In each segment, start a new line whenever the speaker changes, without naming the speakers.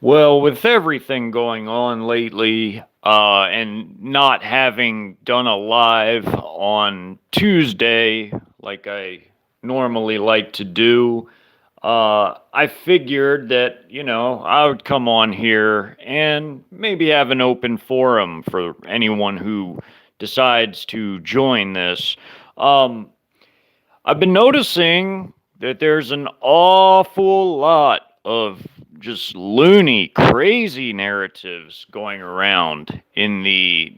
Well, with everything going on lately, and not having done a live on Tuesday like I normally like to do, I figured that, I would come on here and maybe have an open forum for anyone who decides to join this. Um, I've been noticing that there's an awful lot of just loony, crazy narratives going around in the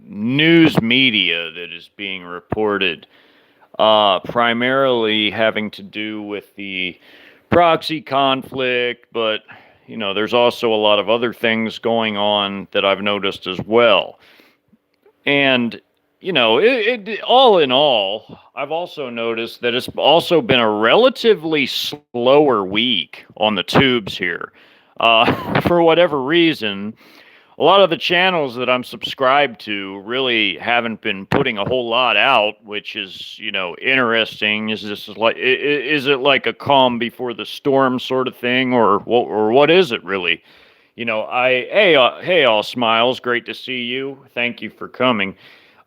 news media that is being reported, primarily having to do with the proxy conflict, but there's also a lot of other things going on that I've noticed as well. And all in all, I've also noticed that it's also been a relatively slower week on the tubes here. For whatever reason, a lot of the channels that I'm subscribed to really haven't been putting a whole lot out, which is, interesting. Is it like a calm before the storm sort of thing, or what is it really? Hey, all smiles, great to see you. Thank you for coming.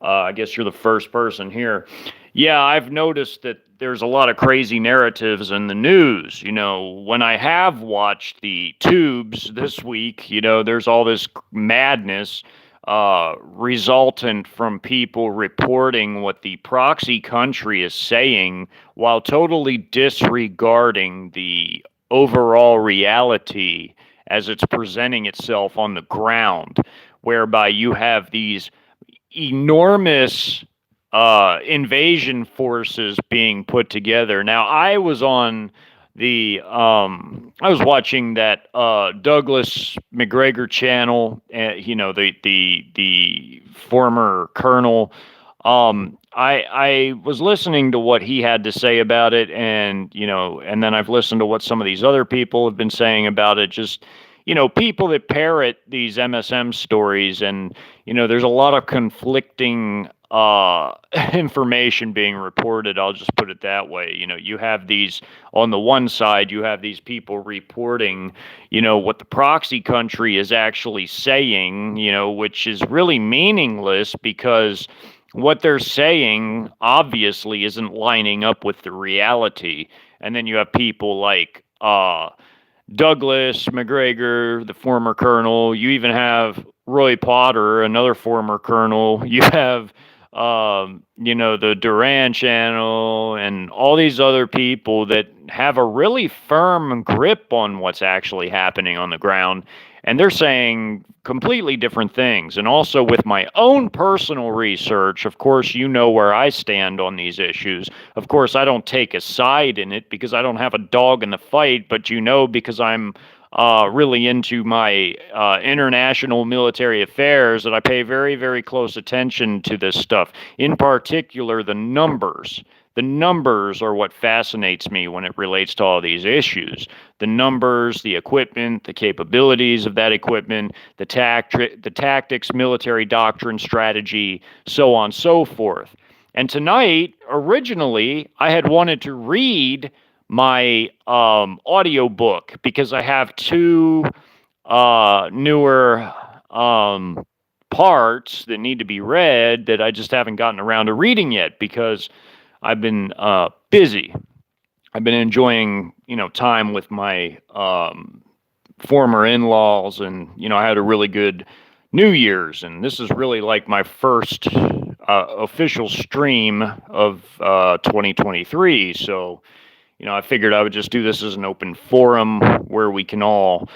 I guess you're the first person here. Yeah, I've noticed that there's a lot of crazy narratives in the news. When I have watched the tubes this week, there's all this madness resultant from people reporting what the proxy country is saying while totally disregarding the overall reality as it's presenting itself on the ground, whereby you have these enormous invasion forces being put together. Now, I was watching that Douglas McGregor channel, the former colonel. I was listening to what he had to say about it, and then I've listened to what some of these other people have been saying about it. Just people that parrot these MSM stories, and there's a lot of conflicting information being reported. I'll just put it that way. You have these on the one side, you have these people reporting, what the proxy country is actually saying, which is really meaningless because what they're saying obviously isn't lining up with the reality. And then you have people like Douglas McGregor, the former colonel. You even have Roy Potter, another former colonel. You have, the Duran channel and all these other people that have a really firm grip on what's actually happening on the ground. And they're saying completely different things. And also, with my own personal research, of course, where I stand on these issues. Of course, I don't take a side in it because I don't have a dog in the fight, but because I'm really into my international military affairs, that I pay very, very close attention to this stuff. In particular, the numbers. The numbers are what fascinates me when it relates to all these issues. The numbers, the equipment, the capabilities of that equipment, the tactics, military doctrine, strategy, so on and so forth. And tonight, originally, I had wanted to read my audio book because I have two newer parts that need to be read that I just haven't gotten around to reading yet because I've been busy. I've been enjoying, time with my former in-laws, and I had a really good New Year's, and this is really like my first official stream of 2023. So, I figured I would just do this as an open forum where we can all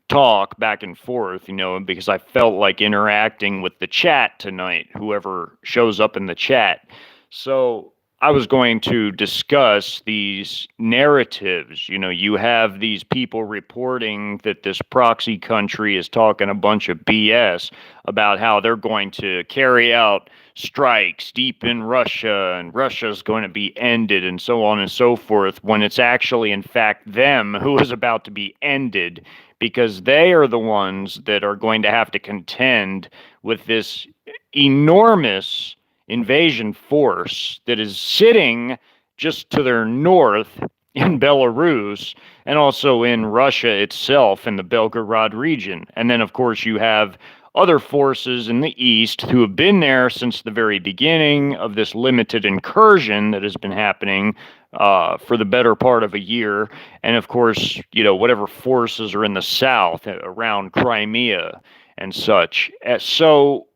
talk back and forth, because I felt like interacting with the chat tonight, whoever shows up in the chat. So I was going to discuss these narratives. You have these people reporting that this proxy country is talking a bunch of BS about how they're going to carry out strikes deep in Russia and Russia's going to be ended and so on and so forth, when it's actually, in fact, them who is about to be ended because they are the ones that are going to have to contend with this enormous invasion force that is sitting just to their north in Belarus and also in Russia itself in the Belgorod region. And then, of course, you have other forces in the east who have been there since the very beginning of this limited incursion that has been happening for the better part of a year. And of course, whatever forces are in the south around Crimea and such. So,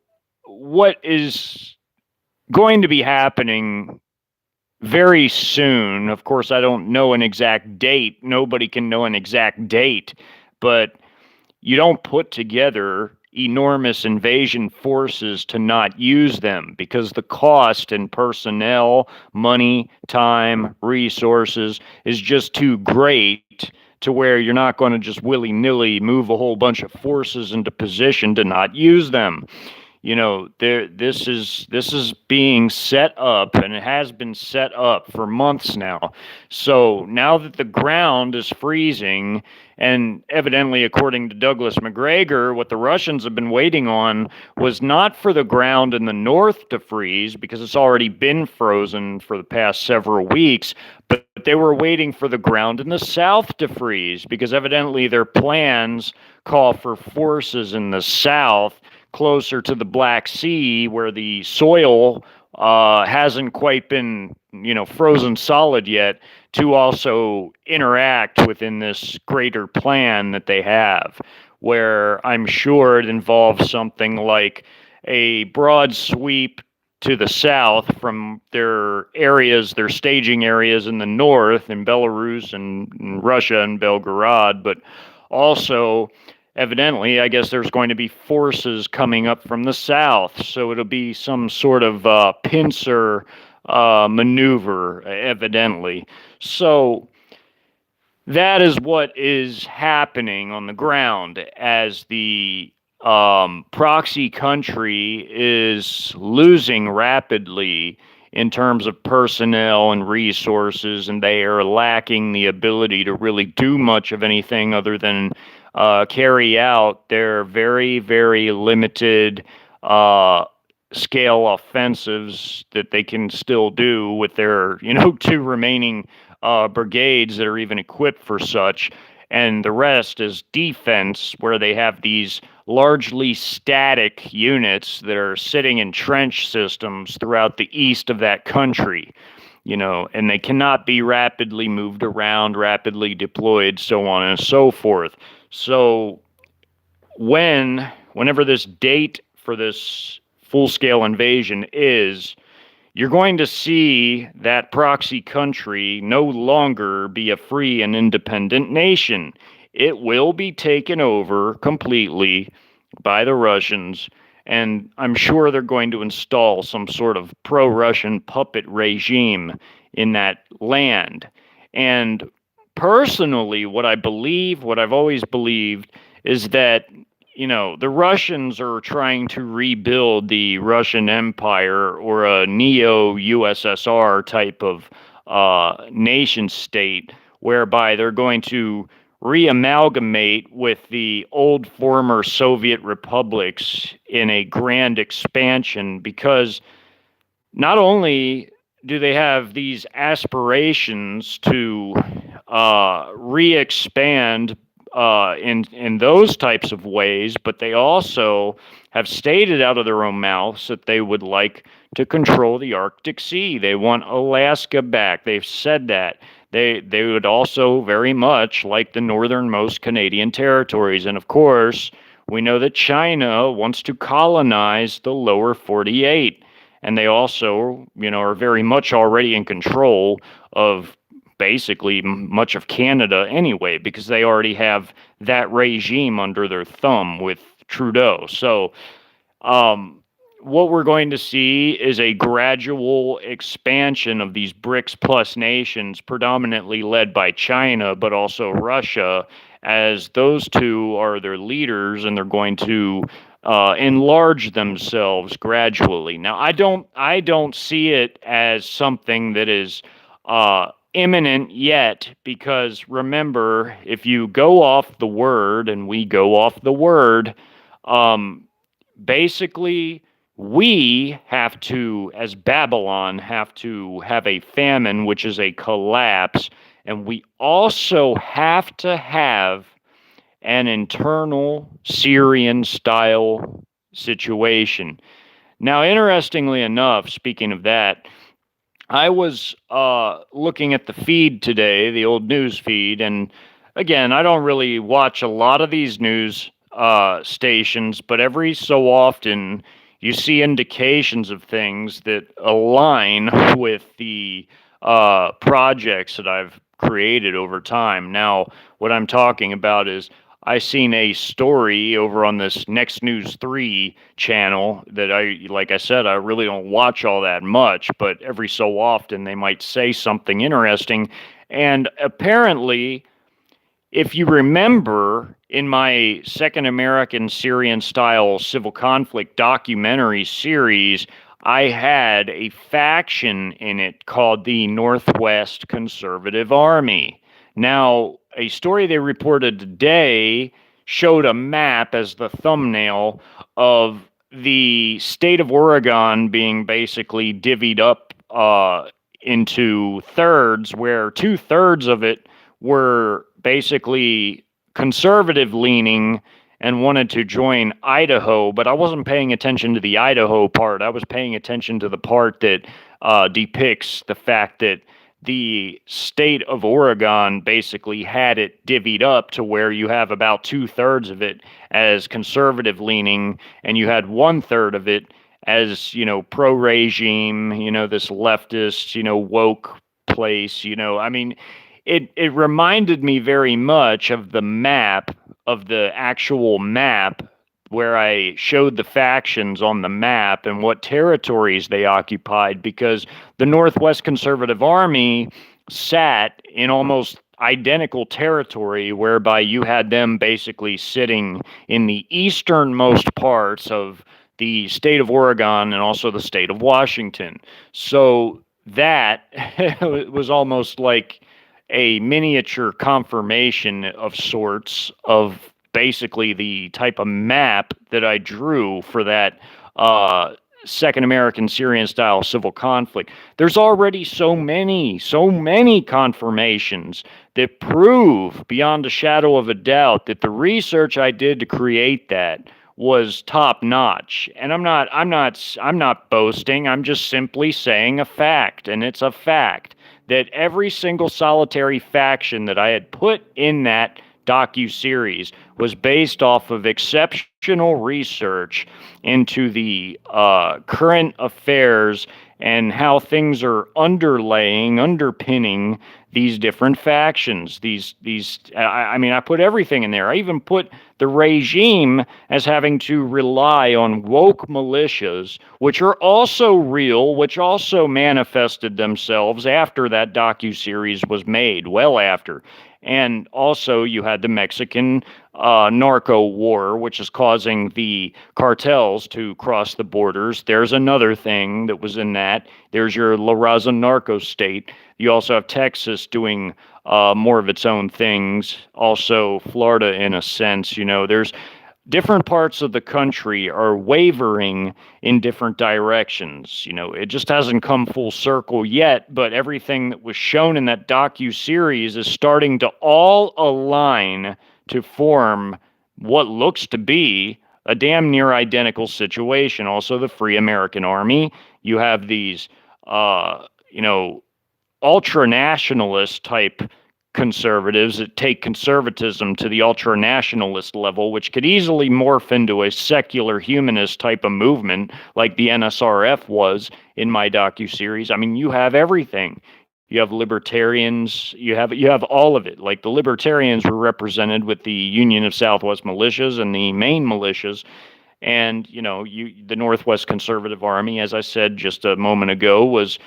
what is going to be happening very soon. Of course, I don't know an exact date. Nobody can know an exact date, but you don't put together enormous invasion forces to not use them because the cost in personnel, money, time, resources is just too great to where you're not going to just willy-nilly move a whole bunch of forces into position to not use them. This is being set up, and it has been set up for months now. So now that the ground is freezing, and evidently, according to Douglas McGregor, what the Russians have been waiting on was not for the ground in the north to freeze, because it's already been frozen for the past several weeks, but they were waiting for the ground in the south to freeze, because evidently their plans call for forces in the south closer to the Black Sea, where the soil hasn't quite been, frozen solid yet, to also interact within this greater plan that they have, where I'm sure it involves something like a broad sweep to the south from their areas, their staging areas in the north, in Belarus and Russia and Belgorod, but also evidently, I guess there's going to be forces coming up from the south, so it'll be some sort of pincer maneuver, evidently. So that is what is happening on the ground as the proxy country is losing rapidly in terms of personnel and resources, and they are lacking the ability to really do much of anything other than carry out their very, very limited scale offensives that they can still do with their, two remaining brigades that are even equipped for such. And the rest is defense, where they have these largely static units that are sitting in trench systems throughout the east of that country, and they cannot be rapidly moved around, rapidly deployed, so on and so forth. So whenever this date for this full-scale invasion is, you're going to see that proxy country no longer be a free and independent nation. It will be taken over completely by the Russians, and I'm sure they're going to install some sort of pro-Russian puppet regime in that land. And personally, what I've always believed, is that the Russians are trying to rebuild the Russian Empire, or a neo-USSR type of nation state, whereby they're going to reamalgamate with the old former Soviet republics in a grand expansion, because not only do they have these aspirations to re-expand in those types of ways, but they also have stated out of their own mouths that they would like to control the Arctic Sea. They want Alaska back. They've said that. They would also very much like the northernmost Canadian territories. And of course, we know that China wants to colonize the lower 48. And they also, are very much already in control of basically much of Canada anyway, because they already have that regime under their thumb with Trudeau. So what we're going to see is a gradual expansion of these BRICS plus nations, predominantly led by China, but also Russia, as those two are their leaders, and they're going to enlarge themselves gradually. Now, I don't see it as something that is imminent yet, because remember, if you go off the word, and we go off the word, basically we have to, as Babylon, have to have a famine, which is a collapse, And we also have to have an internal Syrian style situation. Now, interestingly enough, speaking of that, I was looking at the feed today, the old news feed, and again, I don't really watch a lot of these news stations, but every so often you see indications of things that align with the projects that I've created over time. Now, what I'm talking about is I seen a story over on this Next News 3 channel that like I said, I really don't watch all that much, but every so often they might say something interesting. And apparently, if you remember in my Second American Syrian style civil conflict documentary series, I had a faction in it called the Northwest Conservative Army. Now, a story they reported today showed a map as the thumbnail of the state of Oregon being basically divvied up into thirds, where two-thirds of it were basically conservative leaning and wanted to join Idaho, but I wasn't paying attention to the Idaho part. I was paying attention to the part that depicts the fact that the state of Oregon basically had it divvied up to where you have about two-thirds of it as conservative leaning, and you had one-third of it as, pro-regime, this leftist, woke place, I mean, it reminded me very much of the map, of the actual map, where I showed the factions on the map and what territories they occupied, because the Northwest Conservative Army sat in almost identical territory, whereby you had them basically sitting in the easternmost parts of the state of Oregon and also the state of Washington. So that was almost like a miniature confirmation of sorts of basically the type of map that I drew for that Second American Syrian style civil conflict. There's already so many confirmations that prove beyond a shadow of a doubt that the research I did to create that was top notch. And I'm not boasting. I'm just simply saying a fact, and it's a fact that every single solitary faction that I had put in that docu-series was based off of exceptional research into the current affairs and how things are underpinning these different factions. I mean, I put everything in there. I even put the regime as having to rely on woke militias, which are also real, which also manifested themselves after that docu-series was made, well after. And also, you had the Mexican narco war, which is causing the cartels to cross the borders. There's another thing that was in that. There's your La Raza narco state. You also have Texas doing more of its own things. Also, Florida, in a sense. There's different parts of the country are wavering in different directions. It just hasn't come full circle yet, but everything that was shown in that docu-series is starting to all align to form what looks to be a damn near identical situation. Also, the Free American Army, you have these, ultra-nationalist type conservatives that take conservatism to the ultra-nationalist level, which could easily morph into a secular humanist type of movement like the NSRF was in my docu-series. I mean, you have everything. You have libertarians, you have all of it. Like the libertarians were represented with the Union of Southwest Militias and the Maine militias. And, the Northwest Conservative Army, as I said just a moment ago, was,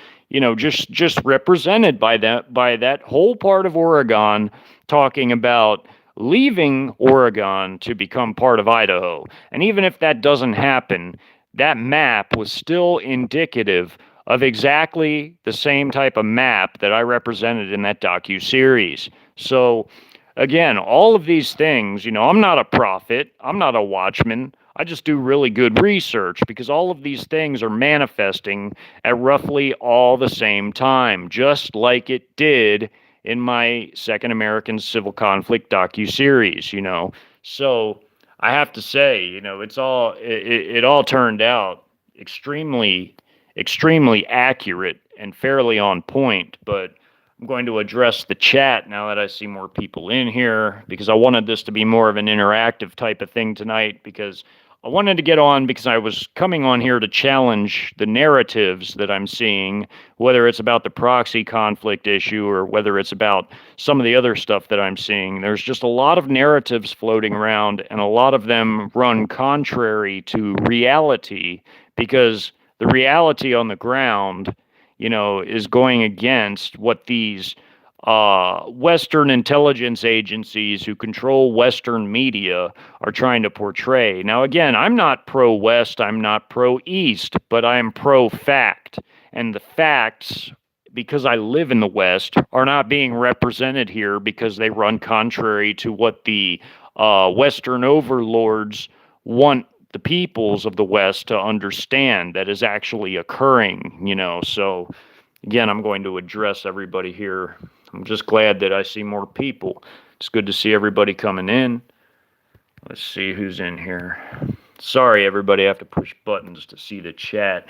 just represented by that whole part of Oregon, talking about leaving Oregon to become part of Idaho. And even if that doesn't happen, that map was still indicative of exactly the same type of map that I represented in that docu-series. So, again, all of these things, I'm not a prophet, I'm not a watchman. I just do really good research, because all of these things are manifesting at roughly all the same time, just like it did in my Second American Civil Conflict docu-series, So I have to say, it all turned out extremely, extremely accurate and fairly on point, but I'm going to address the chat now that I see more people in here because I wanted this to be more of an interactive type of thing tonight because I wanted to get on because I was coming on here to challenge the narratives that I'm seeing, whether it's about the proxy conflict issue or whether it's about some of the other stuff that I'm seeing. There's just a lot of narratives floating around, and a lot of them run contrary to reality because the reality on the ground is going against what these Western intelligence agencies who control Western media are trying to portray. Now, again, I'm not pro-West, I'm not pro-East, but I'm pro-fact. And the facts, because I live in the West, are not being represented here because they run contrary to what the Western overlords want the peoples of the West to understand that is actually occurring, So, again, I'm going to address everybody here. I'm just glad that I see more people. It's good to see everybody coming in. Let's see who's in here. Sorry, everybody, I have to push buttons to see the chat.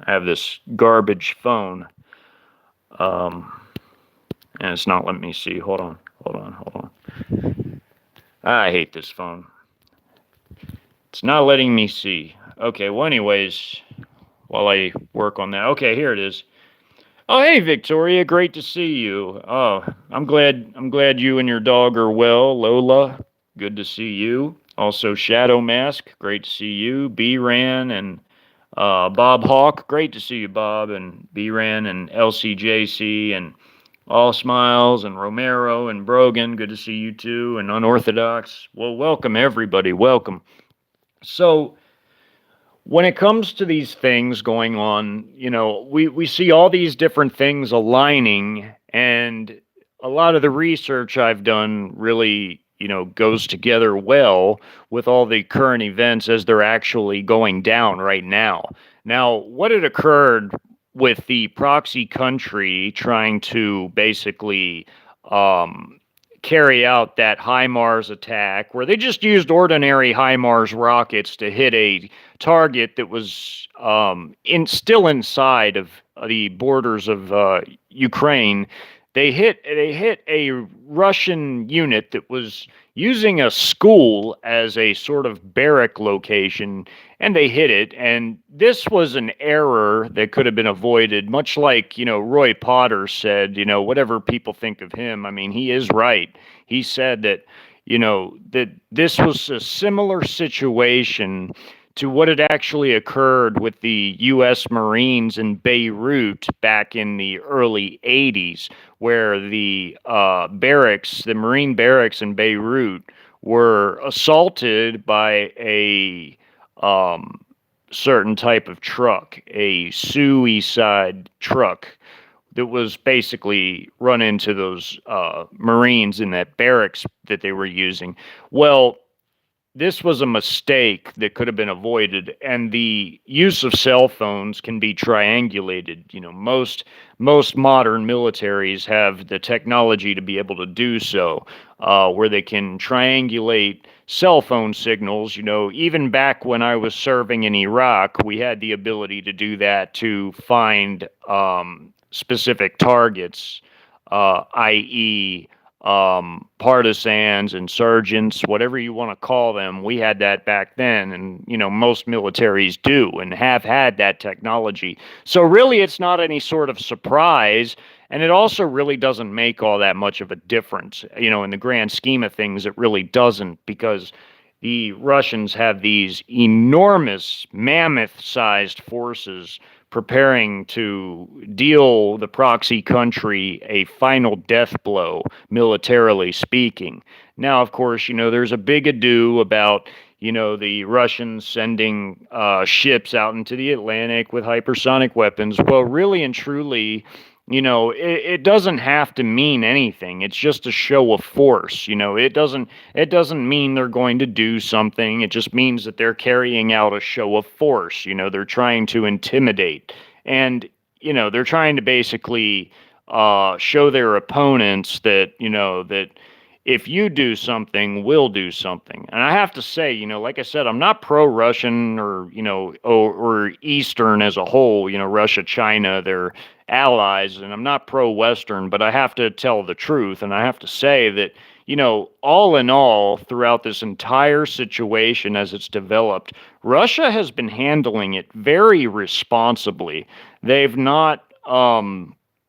I have this garbage phone. And it's not letting me see. Hold on. I hate this phone. It's not letting me see. Okay, well, anyways, while I work on that. Okay, here it is. Oh, hey, Victoria, great to see you. Oh, I'm glad you and your dog are well. Lola, good to see you. Also, Shadow Mask, great to see you. B-Ran and Bob Hawk, great to see you, Bob, and B-Ran and LCJC and All Smiles and Romero and Brogan, good to see you too. And Unorthodox, well, welcome everybody, welcome. So, when it comes to these things going on, we see all these different things aligning, and a lot of the research I've done really, goes together well with all the current events as they're actually going down right now. Now, what had occurred with the proxy country trying to basically carry out that HIMARS attack, where they just used ordinary HIMARS rockets to hit a target that was still inside of the borders of Ukraine. They hit a Russian unit that was using a school as a sort of barrack location, and they hit it. And this was an error that could have been avoided, much like, Roy Potter said, whatever people think of him. I mean, he is right. He said that, that this was a similar situation to what had actually occurred with the U.S. Marines in Beirut back in the early 80s, where the barracks, the Marine barracks in Beirut, were assaulted by a certain type of truck, a suicide truck that was basically run into those Marines in that barracks that they were using. Well, this was a mistake that could have been avoided, and the use of cell phones can be triangulated. Most modern militaries have the technology to be able to do so, where they can triangulate cell phone signals. Even back when I was serving in Iraq, we had the ability to do that to find specific targets, i.e., partisans, insurgents, whatever you want to call them. We had that back then, and most militaries do and have had that technology. So really, it's not any sort of surprise, and it also really doesn't make all that much of a difference. In the grand scheme of things, it really doesn't, because the Russians have these enormous, mammoth-sized forces preparing to deal the proxy country a final death blow, militarily speaking. Now, of course, there's a big ado about, the Russians sending ships out into the Atlantic with hypersonic weapons. Well, really and truly, it doesn't have to mean anything. It's just a show of force. It doesn't mean they're going to do something. It just means that they're carrying out a show of force. They're trying to intimidate, and they're trying to basically show their opponents that, that if you do something, we'll do something. And I have to say, like I said, I'm not pro-Russian or, or Eastern as a whole, Russia, China, they're allies, and I'm not pro-Western, but I have to tell the truth. And I have to say that, all in all, throughout this entire situation as it's developed, Russia has been handling it very responsibly. They've not,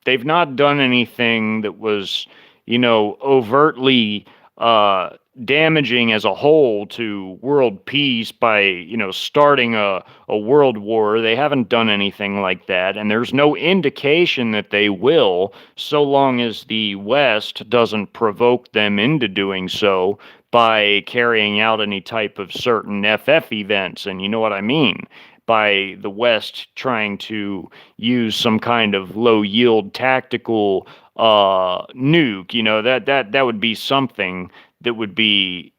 they've not done anything that was, overtly uh, damaging as a whole to world peace by, starting a world war. They haven't done anything like that, and there's no indication that they will, so long as the West doesn't provoke them into doing so by carrying out any type of certain FF events. And you know what I mean? By the West trying to use some kind of low yield tactical nuke, that would be something that would be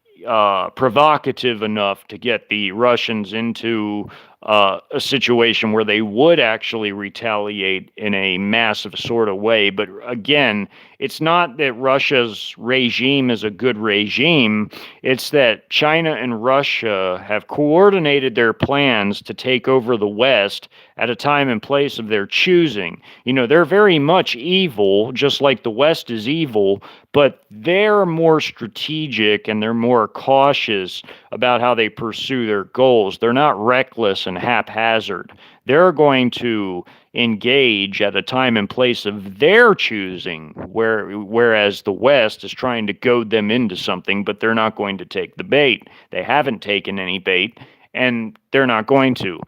provocative enough to get the Russians into a situation where they would actually retaliate in a massive sort of way. But again, it's not that Russia's regime is a good regime. It's that China and Russia have coordinated their plans to take over the West at a time and place of their choosing. They're very much evil, just like the West is evil, but they're more strategic and they're more cautious about how they pursue their goals. They're not reckless and haphazard. They're going to engage at a time and place of their choosing, whereas the West is trying to goad them into something, but they're not going to take the bait. They haven't taken any bait, and they're not going to.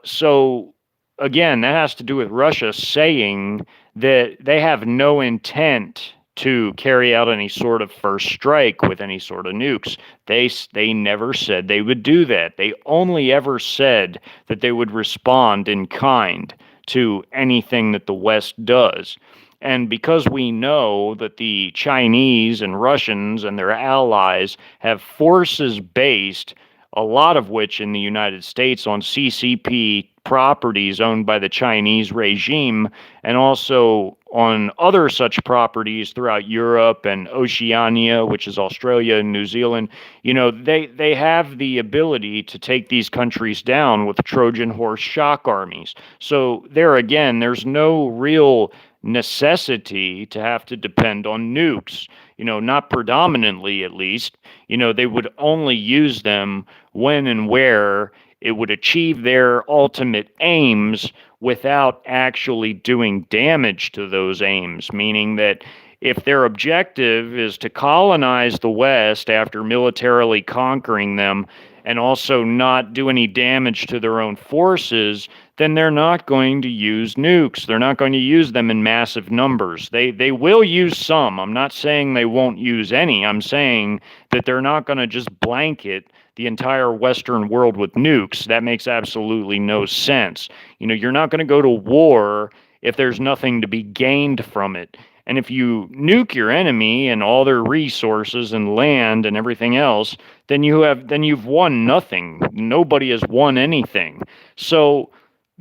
So again, that has to do with Russia saying that they have no intent to carry out any sort of first strike with any sort of nukes. They never said they would do that. They only ever said that they would respond in kind to anything that the West does. And because we know that the Chinese and Russians and their allies have forces based, a lot of which in the United States, on CCP properties owned by the Chinese regime, and also on other such properties throughout Europe and Oceania, which is Australia and New Zealand. They have the ability to take these countries down with Trojan horse shock armies. So there again, there's no real necessity to have to depend on nukes, not predominantly at least. They would only use them when and where it would achieve their ultimate aims without actually doing damage to those aims, meaning that if their objective is to colonize the West after militarily conquering them and also not do any damage to their own forces, then they're not going to use nukes. They're not going to use them in massive numbers. They will use some. I'm not saying they won't use any. I'm saying that they're not going to just blanket the entire Western world with nukes. That makes absolutely no sense. You're not going to go to war if there's nothing to be gained from it. And if you nuke your enemy and all their resources and land and everything else, then you've won nothing. Nobody has won anything. So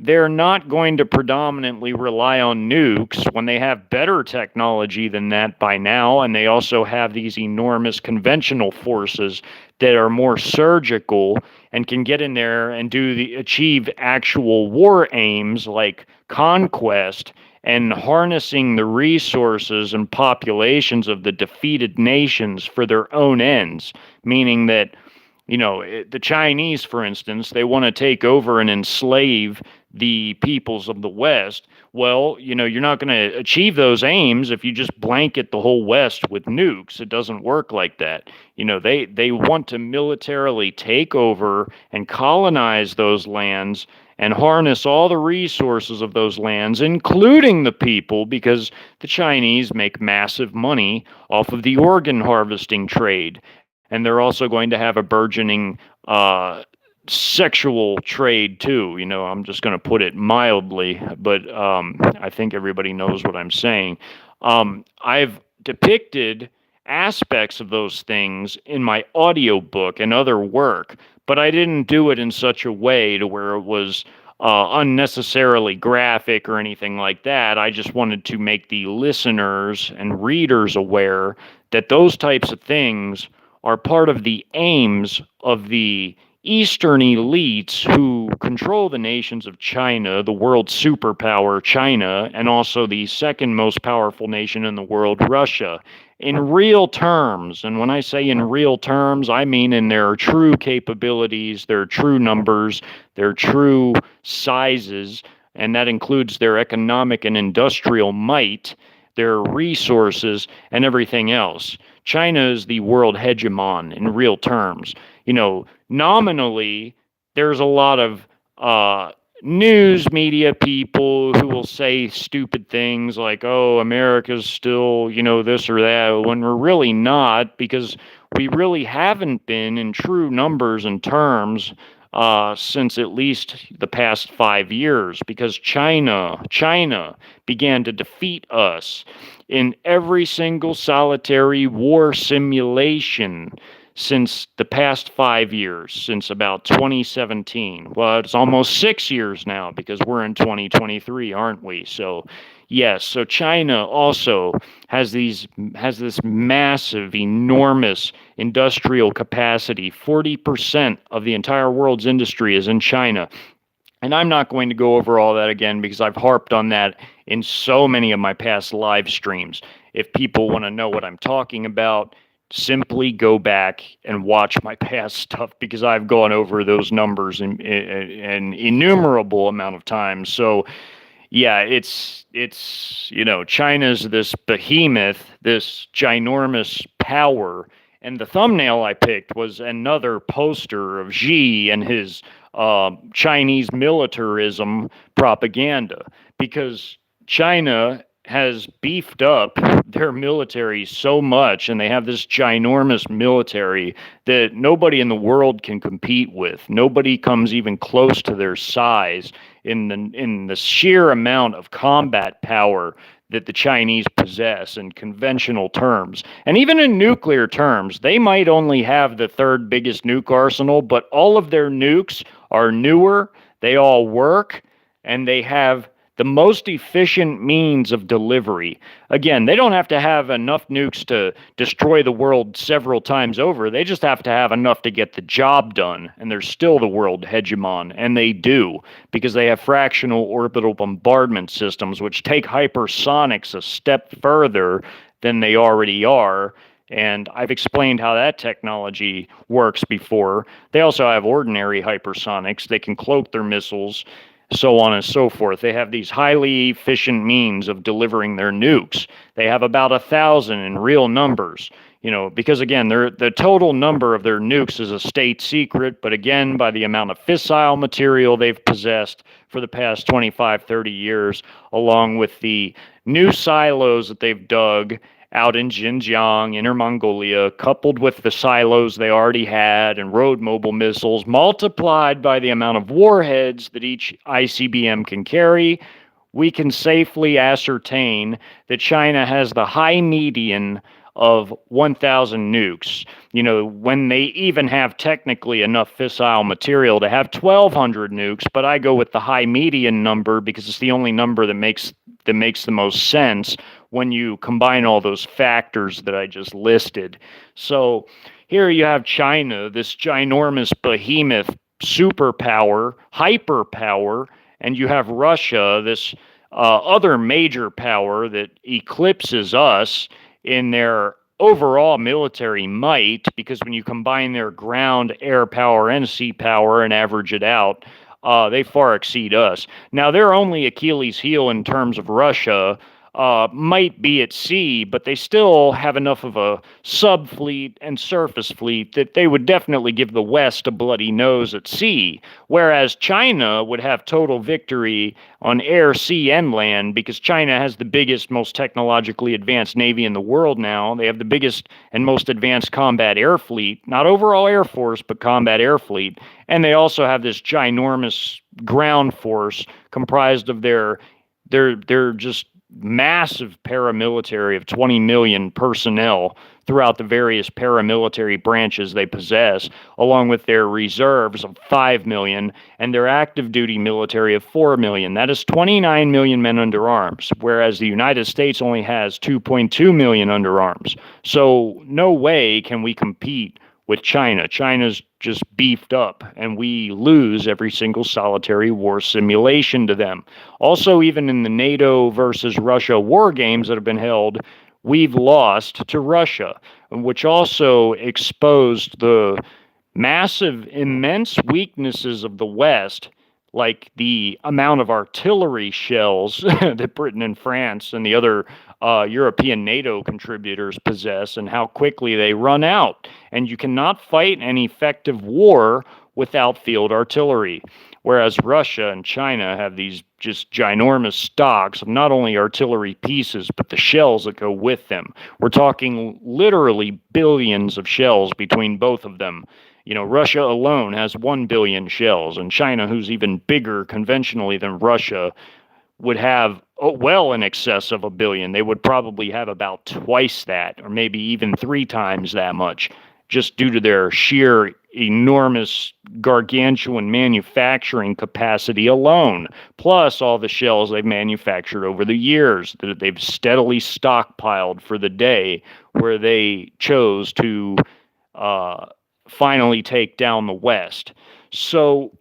they're not going to predominantly rely on nukes when they have better technology than that by now, and they also have these enormous conventional forces that are more surgical and can get in there and achieve actual war aims like conquest and harnessing the resources and populations of the defeated nations for their own ends, meaning that the Chinese, for instance, they want to take over and enslave the peoples of the West. Well, you're not going to achieve those aims if you just blanket the whole West with nukes. It doesn't work like that. They want to militarily take over and colonize those lands and harness all the resources of those lands, including the people, because the Chinese make massive money off of the organ harvesting trade. And they're also going to have a burgeoning sexual trade too. I'm just going to put it mildly, but I think everybody knows what I'm saying. I've depicted aspects of those things in my audiobook and other work, but I didn't do it in such a way to where it was unnecessarily graphic or anything like that. I just wanted to make the listeners and readers aware that those types of things are part of the aims of the Eastern elites who control the nations of China, the world superpower China, and also the second most powerful nation in the world, Russia, in real terms. And when I say in real terms, I mean in their true capabilities, their true numbers, their true sizes, and that includes their economic and industrial might, their resources, and everything else. China is the world hegemon in real terms. Nominally, there's a lot of news media people who will say stupid things like, oh, America's still, this or that, when we're really not, because we really haven't been in true numbers and terms since at least the past 5 years, because China began to defeat us in every single solitary war simulation since the past 5 years, since about 2017. Well, it's almost 6 years now because we're in 2023, aren't we? So, yes. So China also has this massive, enormous industrial capacity. 40% of the entire world's industry is in China. And I'm not going to go over all that again because I've harped on that in so many of my past live streams. If people want to know what I'm talking about, simply go back and watch my past stuff because I've gone over those numbers in an innumerable amount of times. So, yeah, it's China's this behemoth, this ginormous power. And the thumbnail I picked was another poster of Xi and his Chinese militarism propaganda, because China has beefed up their military so much, and they have this ginormous military that nobody in the world can compete with. Nobody comes even close to their size in the sheer amount of combat power that the Chinese possess in conventional terms. And even in nuclear terms, they might only have the third biggest nuke arsenal, but all of their nukes are newer, they all work, and they have the most efficient means of delivery. Again, they don't have to have enough nukes to destroy the world several times over. They just have to have enough to get the job done, and they're still the world hegemon, and they do, because they have fractional orbital bombardment systems, which take hypersonics a step further than they already are. And I've explained how that technology works before. They also have ordinary hypersonics. They can cloak their missiles, so on and so forth. They have these highly efficient means of delivering their nukes. They have about 1,000 in real numbers, because again, the total number of their nukes is a state secret, but again, by the amount of fissile material they've possessed for the past 25, 30 years, along with the new silos that they've dug out in Xinjiang, Inner Mongolia, coupled with the silos they already had and road mobile missiles, multiplied by the amount of warheads that each ICBM can carry, we can safely ascertain that China has the high median of 1,000 nukes. When they even have technically enough fissile material to have 1,200 nukes, but I go with the high median number because it's the only number that makes the most sense when you combine all those factors that I just listed. So here you have China, this ginormous behemoth superpower, hyperpower, and you have Russia, this other major power that eclipses us in their overall military might, because when you combine their ground, air power, and sea power and average it out, they far exceed us. Now, their only Achilles heel in terms of Russia might be at sea, but they still have enough of a sub-fleet and surface fleet that they would definitely give the West a bloody nose at sea, whereas China would have total victory on air, sea, and land, because China has the biggest, most technologically advanced navy in the world now. They have the biggest and most advanced combat air fleet, not overall air force, but combat air fleet, and they also have this ginormous ground force comprised of their just massive paramilitary of 20 million personnel throughout the various paramilitary branches they possess, along with their reserves of 5 million and their active duty military of 4 million. That is 29 million men under arms, whereas the United States only has 2.2 million under arms. So no way can we compete with China. China's just beefed up, and we lose every single solitary war simulation to them. Also, even in the NATO versus Russia war games that have been held, we've lost to Russia, which also exposed the massive, immense weaknesses of the West, like the amount of artillery shells that Britain and France and the other European NATO contributors possess, and how quickly they run out. And you cannot fight an effective war without field artillery. Whereas Russia and China have these just ginormous stocks of not only artillery pieces, but the shells that go with them. We're talking literally billions of shells between both of them. You know, Russia alone has 1 billion shells, and China, who's even bigger conventionally than Russia, would have well in excess of 1 billion. They would probably have about twice that, or maybe even 3 times that much, just due to their sheer enormous gargantuan manufacturing capacity alone, plus all the shells they've manufactured over the years that they've steadily stockpiled for the day where they chose to finally take down the West. So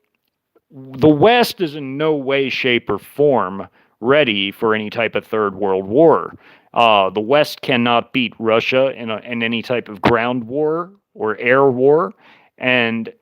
the West is in no way, shape, or form ready for any type of Third World War. The West cannot beat Russia in any type of ground war or air war. And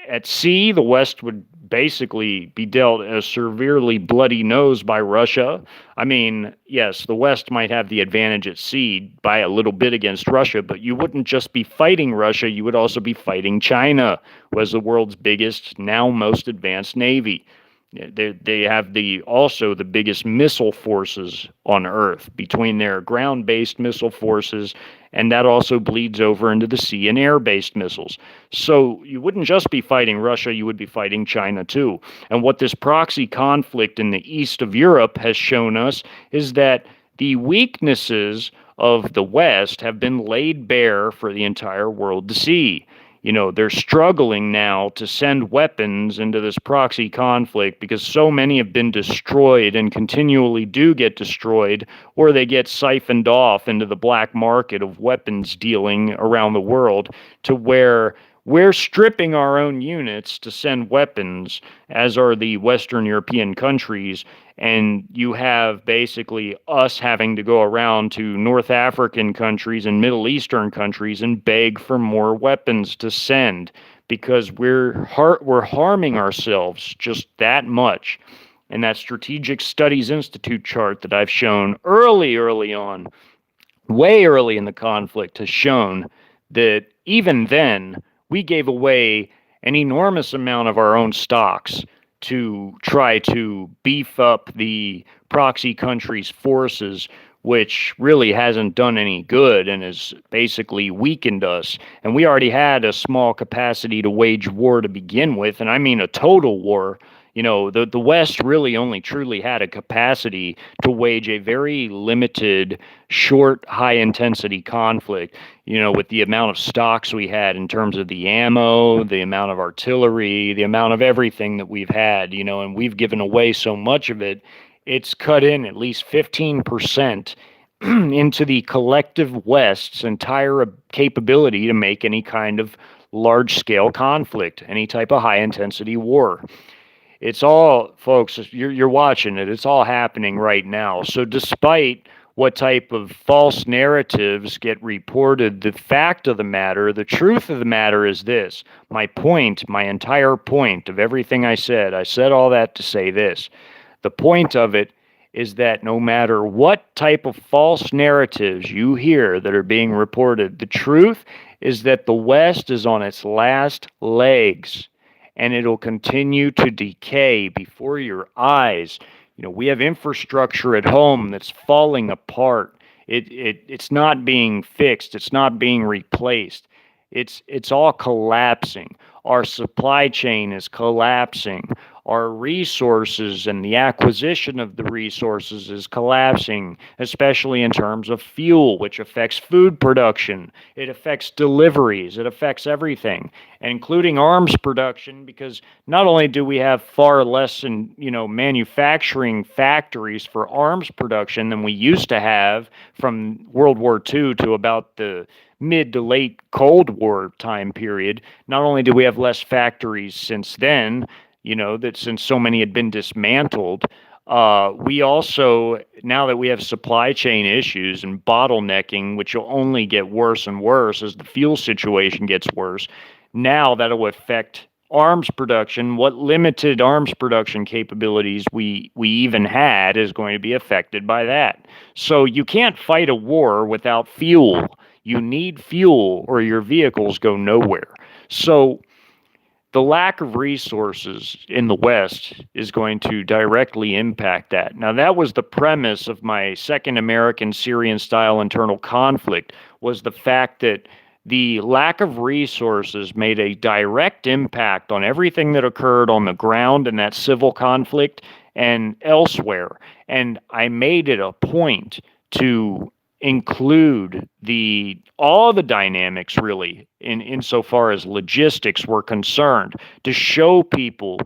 at sea, the West would basically be dealt a severely bloody nose by Russia. I mean, yes, the West might have the advantage at sea by a little bit against Russia, but you wouldn't just be fighting Russia, you would also be fighting China, who has the world's biggest, now most advanced navy. They have also the biggest missile forces on Earth between their ground-based missile forces, and that also bleeds over into the sea and air-based missiles. So you wouldn't just be fighting Russia, you would be fighting China too. And what this proxy conflict in the east of Europe has shown us is that the weaknesses of the West have been laid bare for the entire world to see. You know, they're struggling now to send weapons into this proxy conflict because so many have been destroyed and continually do get destroyed, or they get siphoned off into the black market of weapons dealing around the world, to where we're stripping our own units to send weapons, as are the Western European countries, and you have basically us having to go around to North African countries and Middle Eastern countries and beg for more weapons to send, because we're harming ourselves just that much. And that Strategic Studies Institute chart that I've shown early on, way early in the conflict, has shown that even then, we gave away an enormous amount of our own stocks to try to beef up the proxy country's forces, which really hasn't done any good and has basically weakened us. And we already had a small capacity to wage war to begin with, and I mean a total war. You know, the West really only truly had a capacity to wage a very limited, short, high-intensity conflict, you know, with the amount of stocks we had in terms of the ammo, the amount of artillery, the amount of everything that we've had, you know, and we've given away so much of it, it's cut in at least 15% into the collective West's entire capability to make any kind of large-scale conflict, any type of high-intensity war. It's all, folks, you're watching it. It's all happening right now. So despite what type of false narratives get reported, the fact of the matter, the truth of the matter is this. My point, my entire point of everything I said all that to say this. The point of it is that no matter what type of false narratives you hear that are being reported, the truth is that the West is on its last legs, and it'll continue to decay before your eyes. You know, we have infrastructure at home that's falling apart. It's not being fixed. It's not being replaced. It's all collapsing. Our supply chain is collapsing. our resources and the acquisition of the resources is collapsing, especially in terms of fuel, which affects food production. It affects deliveries. It affects everything, including arms production, because not only do we have far less in, manufacturing factories for arms production than we used to have from World War II to about the mid to late Cold War time period. Not only do we have less factories since then, that since so many had been dismantled, we also, now that we have supply chain issues and bottlenecking, which will only get worse and worse as the fuel situation gets worse, now that'll affect arms production. What limited arms production capabilities we even had is going to be affected by that. So you can't fight a war without fuel. You need fuel or your vehicles go nowhere. So the lack of resources in the West is going to directly impact that. Now, that was the premise of my second American Syrian-style internal conflict, was the fact that the lack of resources made a direct impact on everything that occurred on the ground in that civil conflict and elsewhere. And I made it a point to include all the dynamics, really, insofar as logistics were concerned, to show people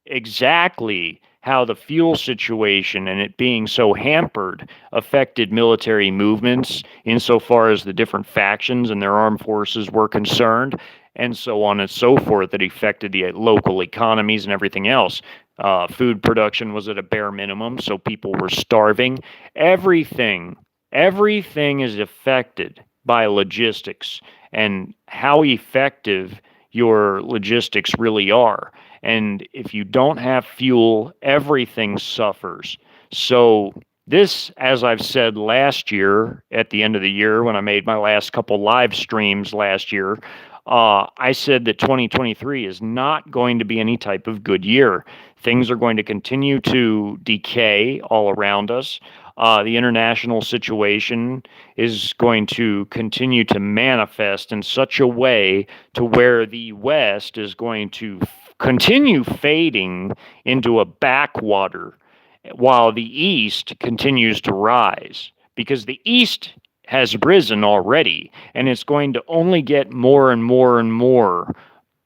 exactly how the fuel situation and it being so hampered affected military movements insofar as the different factions and their armed forces were concerned, and so on and so forth. That affected the local economies and everything else. Food production was at a bare minimum, so people were starving. Everything is affected by logistics and how effective your logistics really are. And if you don't have fuel, everything suffers. So this, as I've said last year, at the end of the year, when I made my last couple live streams last year, I said that 2023 is not going to be any type of good year. Things are going to continue to decay all around us. The international situation is going to continue to manifest in such a way to where the West is going to continue fading into a backwater while the East continues to rise, because the East has risen already, and it's going to only get more and more and more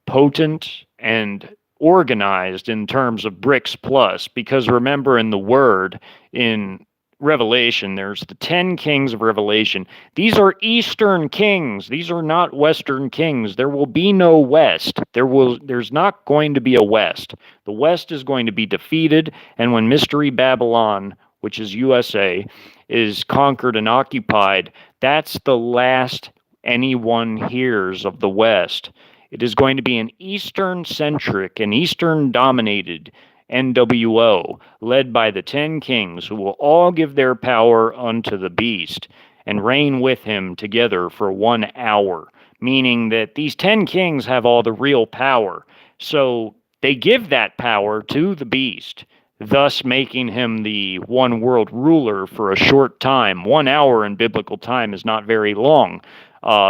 potent and organized in terms of BRICS plus, because remember, in the word in Revelation, there's the 10 kings of Revelation. These are Eastern kings. These are not Western kings. There will be no West. There's not going to be a West. The West is going to be defeated, and when Mystery Babylon, which is USA, is conquered and occupied, that's the last anyone hears of the West. It is going to be an Eastern-centric and Eastern-dominated NWO, led by the 10 kings, who will all give their power unto the beast and reign with him together for 1 hour, meaning that these 10 kings have all the real power. So they give that power to the beast, thus making him the one world ruler for a short time. 1 hour in biblical time is not very long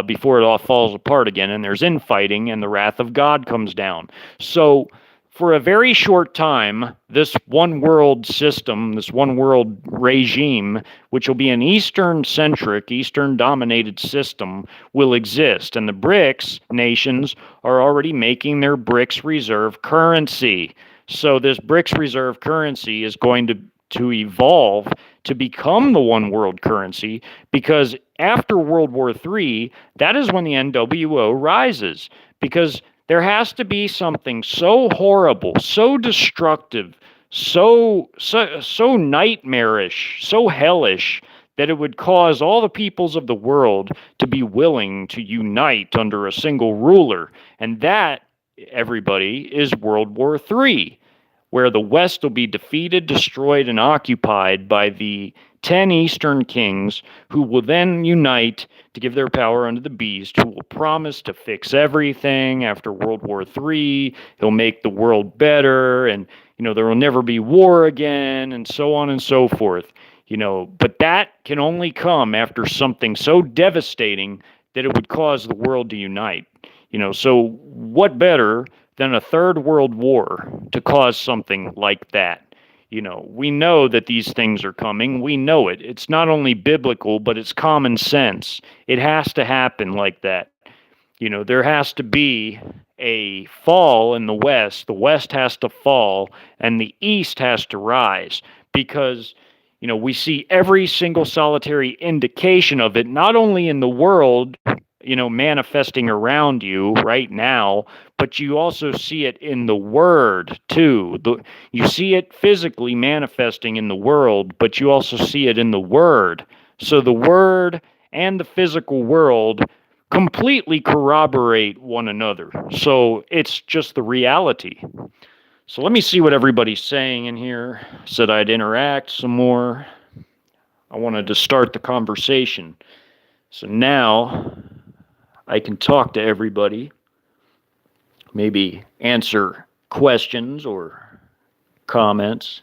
before it all falls apart again, and there's infighting and the wrath of God comes down. So for a very short time, this one world system, this one world regime, which will be an Eastern-centric, Eastern-dominated system, will exist. And the BRICS nations are already making their BRICS reserve currency. So this BRICS reserve currency is going to evolve to become the one world currency, because after World War III, that is when the NWO rises, because there has to be something so horrible, so destructive, so nightmarish, so hellish, that it would cause all the peoples of the world to be willing to unite under a single ruler. And that, everybody, is World War III, where the West will be defeated, destroyed, and occupied by the 10 Eastern kings, who will then unite to give their power unto the beast, who will promise to fix everything after World War III. He'll make the world better, and there will never be war again, and so on and so forth. But that can only come after something so devastating that it would cause the world to unite. So what better than a third world war to cause something like that? We know that these things are coming. We know it. It's not only biblical, but it's common sense. It has to happen like that. There has to be a fall in the West. The West has to fall, and the East has to rise because, we see every single solitary indication of it, not only in the world, manifesting around you right now, but you also see it in the Word too. You see it physically manifesting in the world, but you also see it in the Word. So the Word and the physical world completely corroborate one another. So it's just the reality. So let me see what everybody's saying in here. Said I'd interact some more. I wanted to start the conversation. So now I can talk to everybody, maybe answer questions or comments.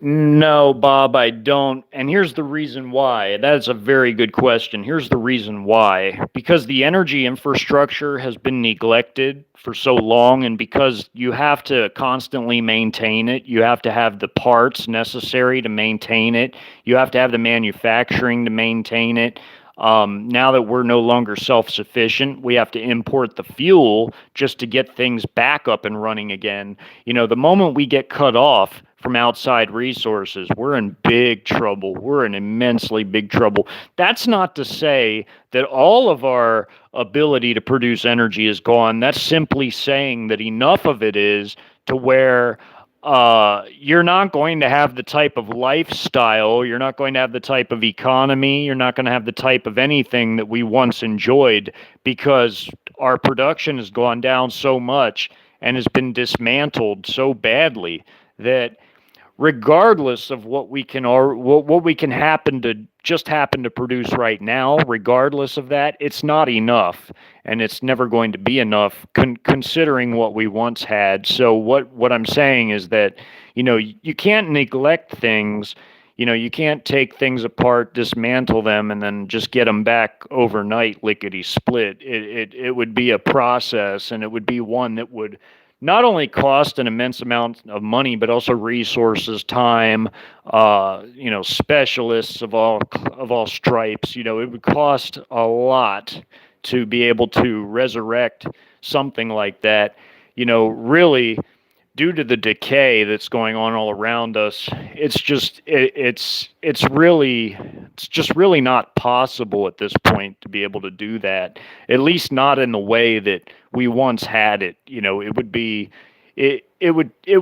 No, Bob, I don't. And here's the reason why. That's a very good question. Here's the reason why. Because the energy infrastructure has been neglected for so long, and because you have to constantly maintain it, you have to have the parts necessary to maintain it, you have to have the manufacturing to maintain it. Now that we're no longer self-sufficient, we have to import the fuel just to get things back up and running again. The moment we get cut off from outside resources, we're in big trouble. We're in immensely big trouble. That's not to say that all of our ability to produce energy is gone. That's simply saying that enough of it is to where you're not going to have the type of lifestyle, you're not going to have the type of economy, you're not going to have the type of anything that we once enjoyed because our production has gone down so much and has been dismantled so badly that regardless of what we can happen to produce right now, regardless of that, it's not enough, and it's never going to be enough considering what we once had. So what I'm saying is that you can't neglect things. You can't take things apart, dismantle them, and then just get them back overnight, lickety split. It would be a process, and it would be one that would not only cost an immense amount of money, but also resources, time, specialists of all stripes. It would cost a lot to be able to resurrect something like that. Really, due to the decay that's going on all around us, it's just really not possible at this point to be able to do that. At least not in the way that we once had it. It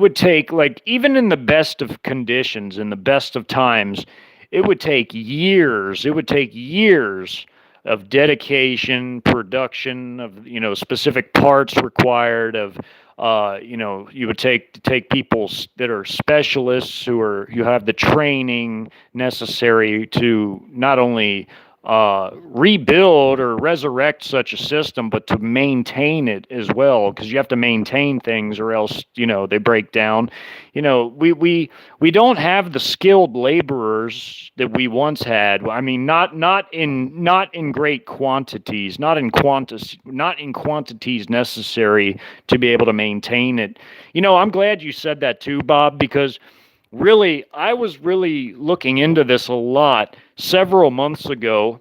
would take, like, even in the best of conditions, in the best of times, it would take years. It would take years of dedication, production of specific parts required of you would take people that are specialists who have the training necessary to not only rebuild or resurrect such a system, but to maintain it as well, because you have to maintain things or else they break down. We don't have the skilled laborers that we once had. I mean, not in great quantities, not in quantities necessary to be able to maintain it. I'm glad you said that too, Bob, because really, I was really looking into this a lot several months ago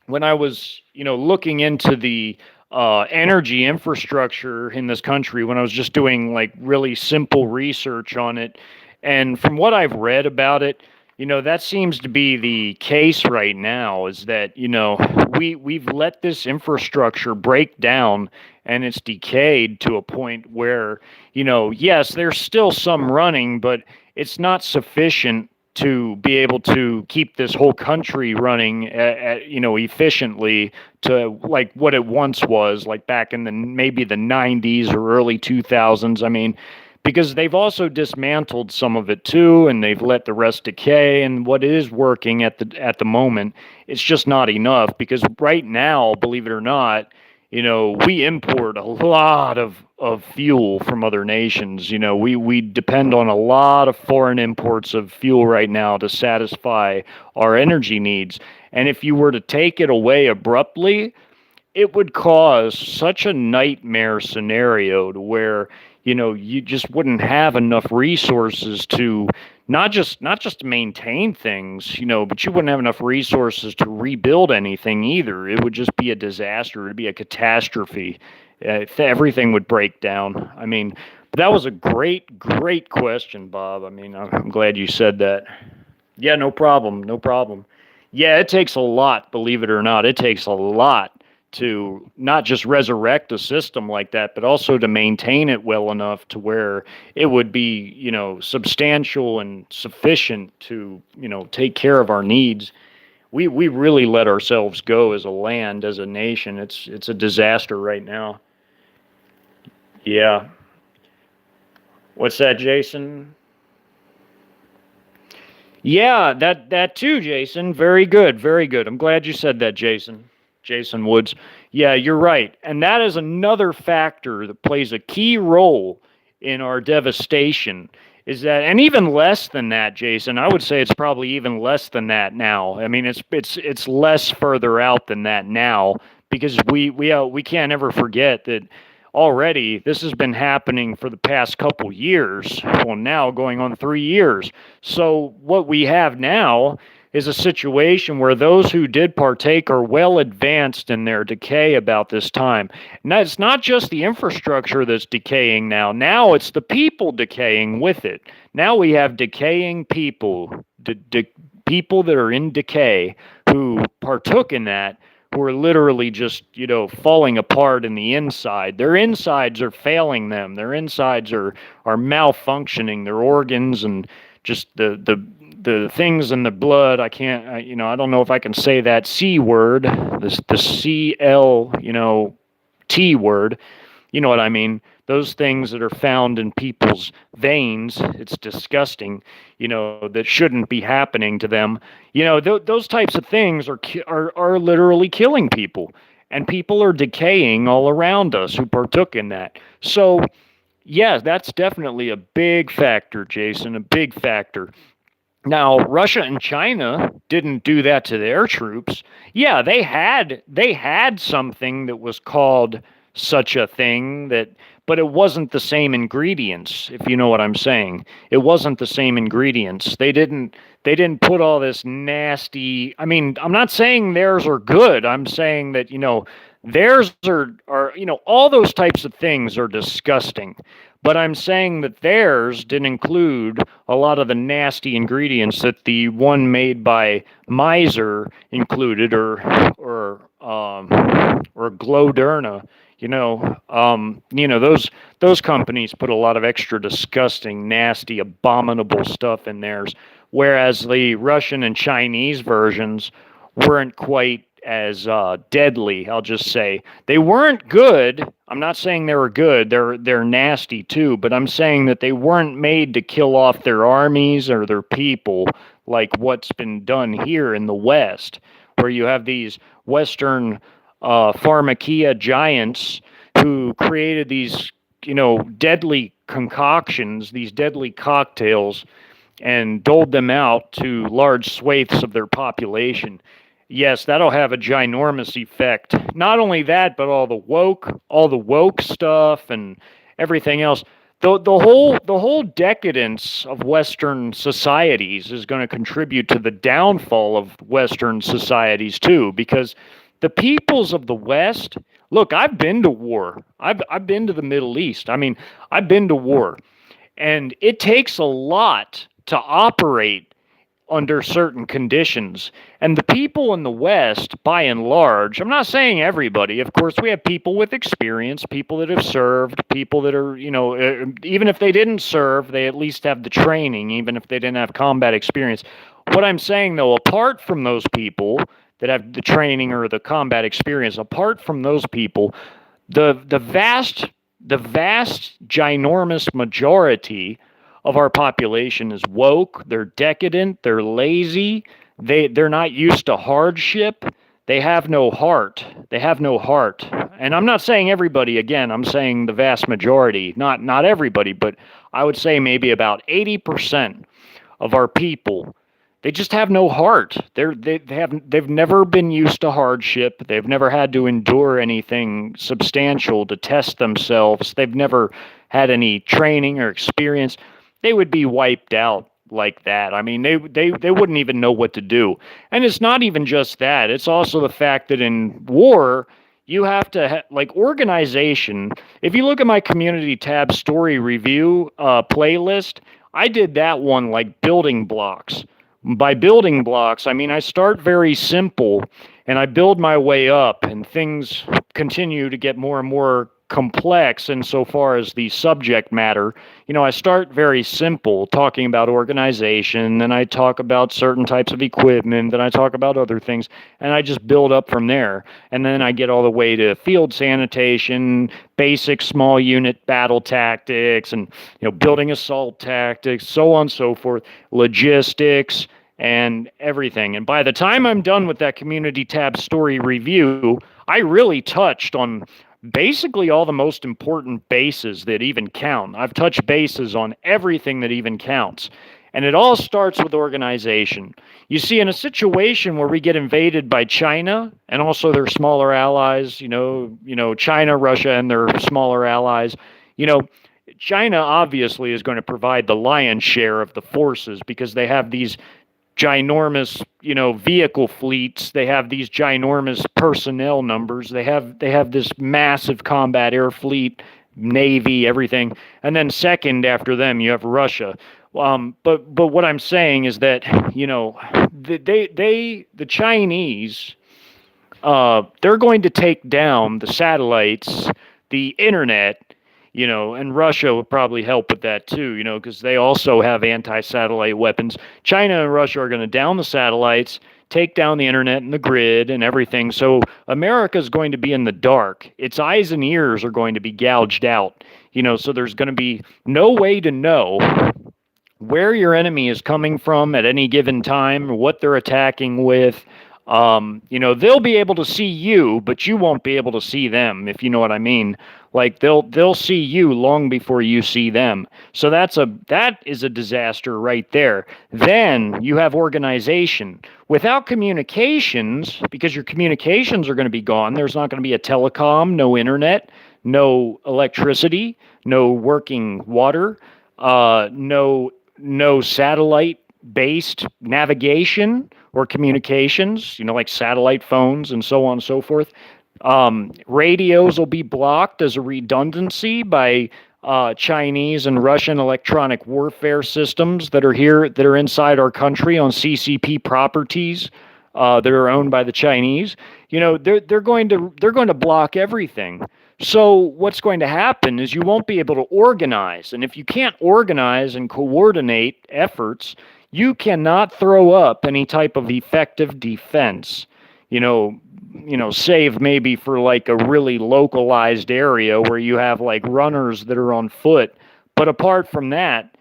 when I was, looking into the energy infrastructure in this country, when I was just doing like really simple research on it. And from what I've read about it, that seems to be the case right now, is that, we've let this infrastructure break down and it's decayed to a point where, yes, there's still some running, but it's not sufficient to be able to keep this whole country running efficiently to like what it once was, like back in maybe the 90s or early 2000s. I mean, because they've also dismantled some of it too, and they've let the rest decay. And what is working at the moment, it's just not enough, because right now, believe it or not, we import a lot of of fuel from other nations. You know, we depend on a lot of foreign imports of fuel right now to satisfy our energy needs. And if you were to take it away abruptly, it would cause such a nightmare scenario to where, you know, you just wouldn't have enough resources to not just to maintain things, you know, but you wouldn't have enough resources to rebuild anything either. It would just be a disaster. It'd be a catastrophe. Everything would break down. I mean, but that was a great question, Bob. I mean, I'm glad you said that. Yeah, no problem, no problem. Yeah, it takes a lot, believe it or not. It takes a lot to not just resurrect a system like that, but also to maintain it well enough to where it would be, you know, substantial and sufficient to, you know, take care of our needs. We really let ourselves go as a land, as a nation. It's a disaster right now. Yeah. What's that, Jason? Yeah, that too, Jason. Very good, very good. I'm glad you said that, Jason. Jason Woods. Yeah, you're right. And that is another factor that plays a key role in our devastation. Is that, and even less than that, Jason. I would say it's probably even less than that now. I mean, it's less further out than that now because we can't ever forget that already this has been happening for the past couple years. Well, now going on 3 years. So what we have now is a situation where those who did partake are well advanced in their decay about this time. And it's not just the infrastructure that's decaying now. Now it's the people decaying with it. Now we have decaying people, people that are in decay who partook in that, who are literally just, you know, falling apart in the inside. Their insides are failing them. Their insides are malfunctioning. Their organs and just the things in the blood. I can't, you know, I don't know if I can say that C word, the CL, you know, T word. You know what I mean? Those things that are found in people's veins, it's disgusting, you know, that shouldn't be happening to them. You know, those types of things are literally killing people. And people are decaying all around us who partook in that. So, yeah, that's definitely a big factor, Jason, a big factor. Now, Russia and China didn't do that to their troops. Yeah, they had something that was called such a thing that, but it wasn't the same ingredients, if you know what I'm saying. It wasn't the same ingredients. They didn't put all this nasty. I mean, I'm not saying theirs are good. I'm saying that, you know, theirs are, you know, all those types of things are disgusting. But I'm saying that theirs didn't include a lot of the nasty ingredients that the one made by Miser included, or Glowderna. Those companies put a lot of extra disgusting, nasty, abominable stuff in theirs, whereas the Russian and Chinese versions weren't quite as deadly. I'll just say they weren't good. I'm not saying they were good. They're nasty too, but I'm saying that they weren't made to kill off their armies or their people like what's been done here in the West, where you have these Western pharmakia giants who created these, you know, deadly concoctions, these deadly cocktails, and doled them out to large swathes of their population. Yes, that'll have a ginormous effect. Not only that, but all the woke stuff and everything else. The whole decadence of Western societies is going to contribute to the downfall of Western societies too, because the peoples of the West. Look, I've been to war. I've been to the Middle East. I mean, I've been to war, and it takes a lot to operate under certain conditions. And the people in the West, by and large, I'm not saying everybody, of course, we have people with experience, people that have served, people that are, you know, even if they didn't serve, they at least have the training, even if they didn't have combat experience. What I'm saying, though, apart from those people that have the training or the combat experience, apart from those people, the vast, ginormous majority of our population is woke, they're decadent, they're lazy, they're not used to hardship, they have no heart. They have no heart. and I'm not saying everybody, again, I'm saying the vast majority, not everybody, but I would say maybe about 80% of our people, they just have no heart. They've never been used to hardship. They've never had to endure anything substantial to test themselves. They've never had any training or experience. They would be wiped out like that. I mean, they wouldn't even know what to do. And it's not even just that. It's also the fact that in war, you have to like organization. If you look at my community tab story review playlist, I did that one like building blocks. By building blocks, I mean I start very simple and I build my way up, and things continue to get more and more complex insofar as the subject matter. You know, I start very simple, talking about organization, then I talk about certain types of equipment, then I talk about other things, and I just build up from there. And then I get all the way to field sanitation, basic small unit battle tactics, and building assault tactics, so on and so forth, logistics, and everything. And by the time I'm done with that community tab story review, I really touched on basically all the most important bases that even count. I've touched bases on everything that even counts. And it all starts with organization. You see, in a situation where we get invaded by China and also their smaller allies, China, Russia, and their smaller allies, China obviously is going to provide the lion's share of the forces because they have these ginormous, vehicle fleets. They have these ginormous personnel numbers. They have this massive combat air fleet, navy, everything. And then second after them, you have Russia. But what I'm saying is that the Chinese, they're going to take down the satellites, the internet. And Russia will probably help with that too, because they also have anti-satellite weapons. China and Russia are going to down the satellites, take down the internet and the grid and everything. So America is going to be in the dark. Its eyes and ears are going to be gouged out. So there's going to be no way to know where your enemy is coming from at any given time, what they're attacking with. They'll be able to see you, but you won't be able to see them, if you know what I mean. Like they'll see you long before you see them. So that is a disaster right there. Then you have organization. Without communications, because your communications are going to be gone, there's not going to be a telecom, no internet, no electricity, no working water, no satellite-based navigation or communications, like satellite phones and so on and so forth. Radios will be blocked as a redundancy by Chinese and Russian electronic warfare systems that are inside our country on CCP properties that are owned by the Chinese. They're going to block everything. So what's going to happen is you won't be able to organize, and if you can't organize and coordinate efforts, you cannot throw up any type of effective defense. Save maybe for like a really localized area where you have like runners that are on foot. But apart from that,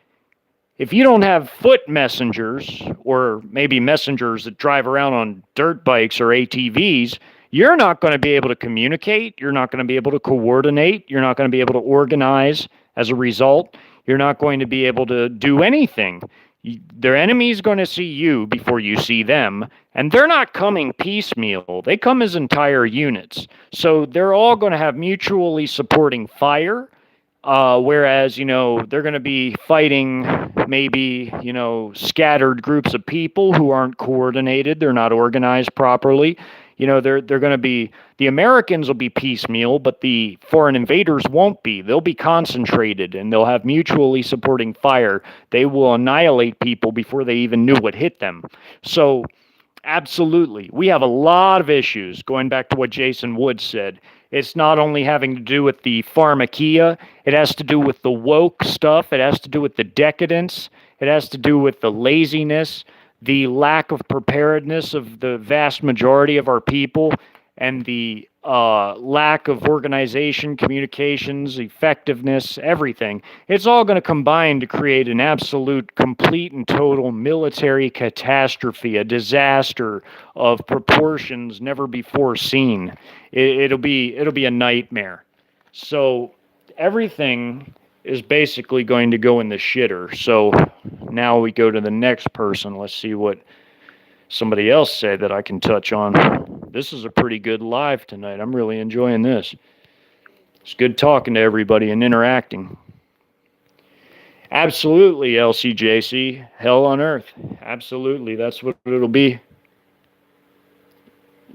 if you don't have foot messengers or maybe messengers that drive around on dirt bikes or ATVs, you're not going to be able to communicate. You're not going to be able to coordinate. You're not going to be able to organize as a result. You're not going to be able to do anything. Their enemy is going to see you before you see them, and they're not coming piecemeal. They come as entire units. So they're all going to have mutually supporting fire, whereas, they're going to be fighting maybe, scattered groups of people who aren't coordinated. They're not organized properly. They're going to be, the Americans will be piecemeal, but the foreign invaders won't be. They'll be concentrated, and they'll have mutually supporting fire. They will annihilate people before they even knew what hit them. So, absolutely, we have a lot of issues, going back to what Jason Wood said. It's not only having to do with the pharmakeia, it has to do with the woke stuff, it has to do with the decadence, it has to do with the laziness, the lack of preparedness of the vast majority of our people, and the lack of organization, communications, effectiveness, everything, it's all going to combine to create an absolute, complete, and total military catastrophe, a disaster of proportions never before seen. It'll be a nightmare. So everything is basically going to go in the shitter. So now we go to the next person. Let's see what somebody else said that I can touch on. This is a pretty good live tonight. I'm really enjoying this. It's good talking to everybody and interacting. Absolutely, LCJC. Hell on earth. Absolutely. That's what it'll be.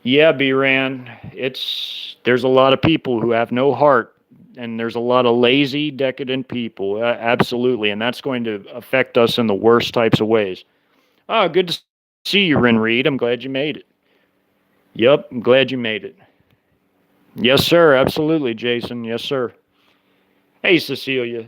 Yeah, B-Ran. There's a lot of people who have no heart, and there's a lot of lazy, decadent people. Absolutely. And that's going to affect us in the worst types of ways. Oh, good to see you, RenReed. I'm glad you made it. Yep, I'm glad you made it. Yes, sir. Absolutely, Jason. Yes, sir. Hey, Cecilia.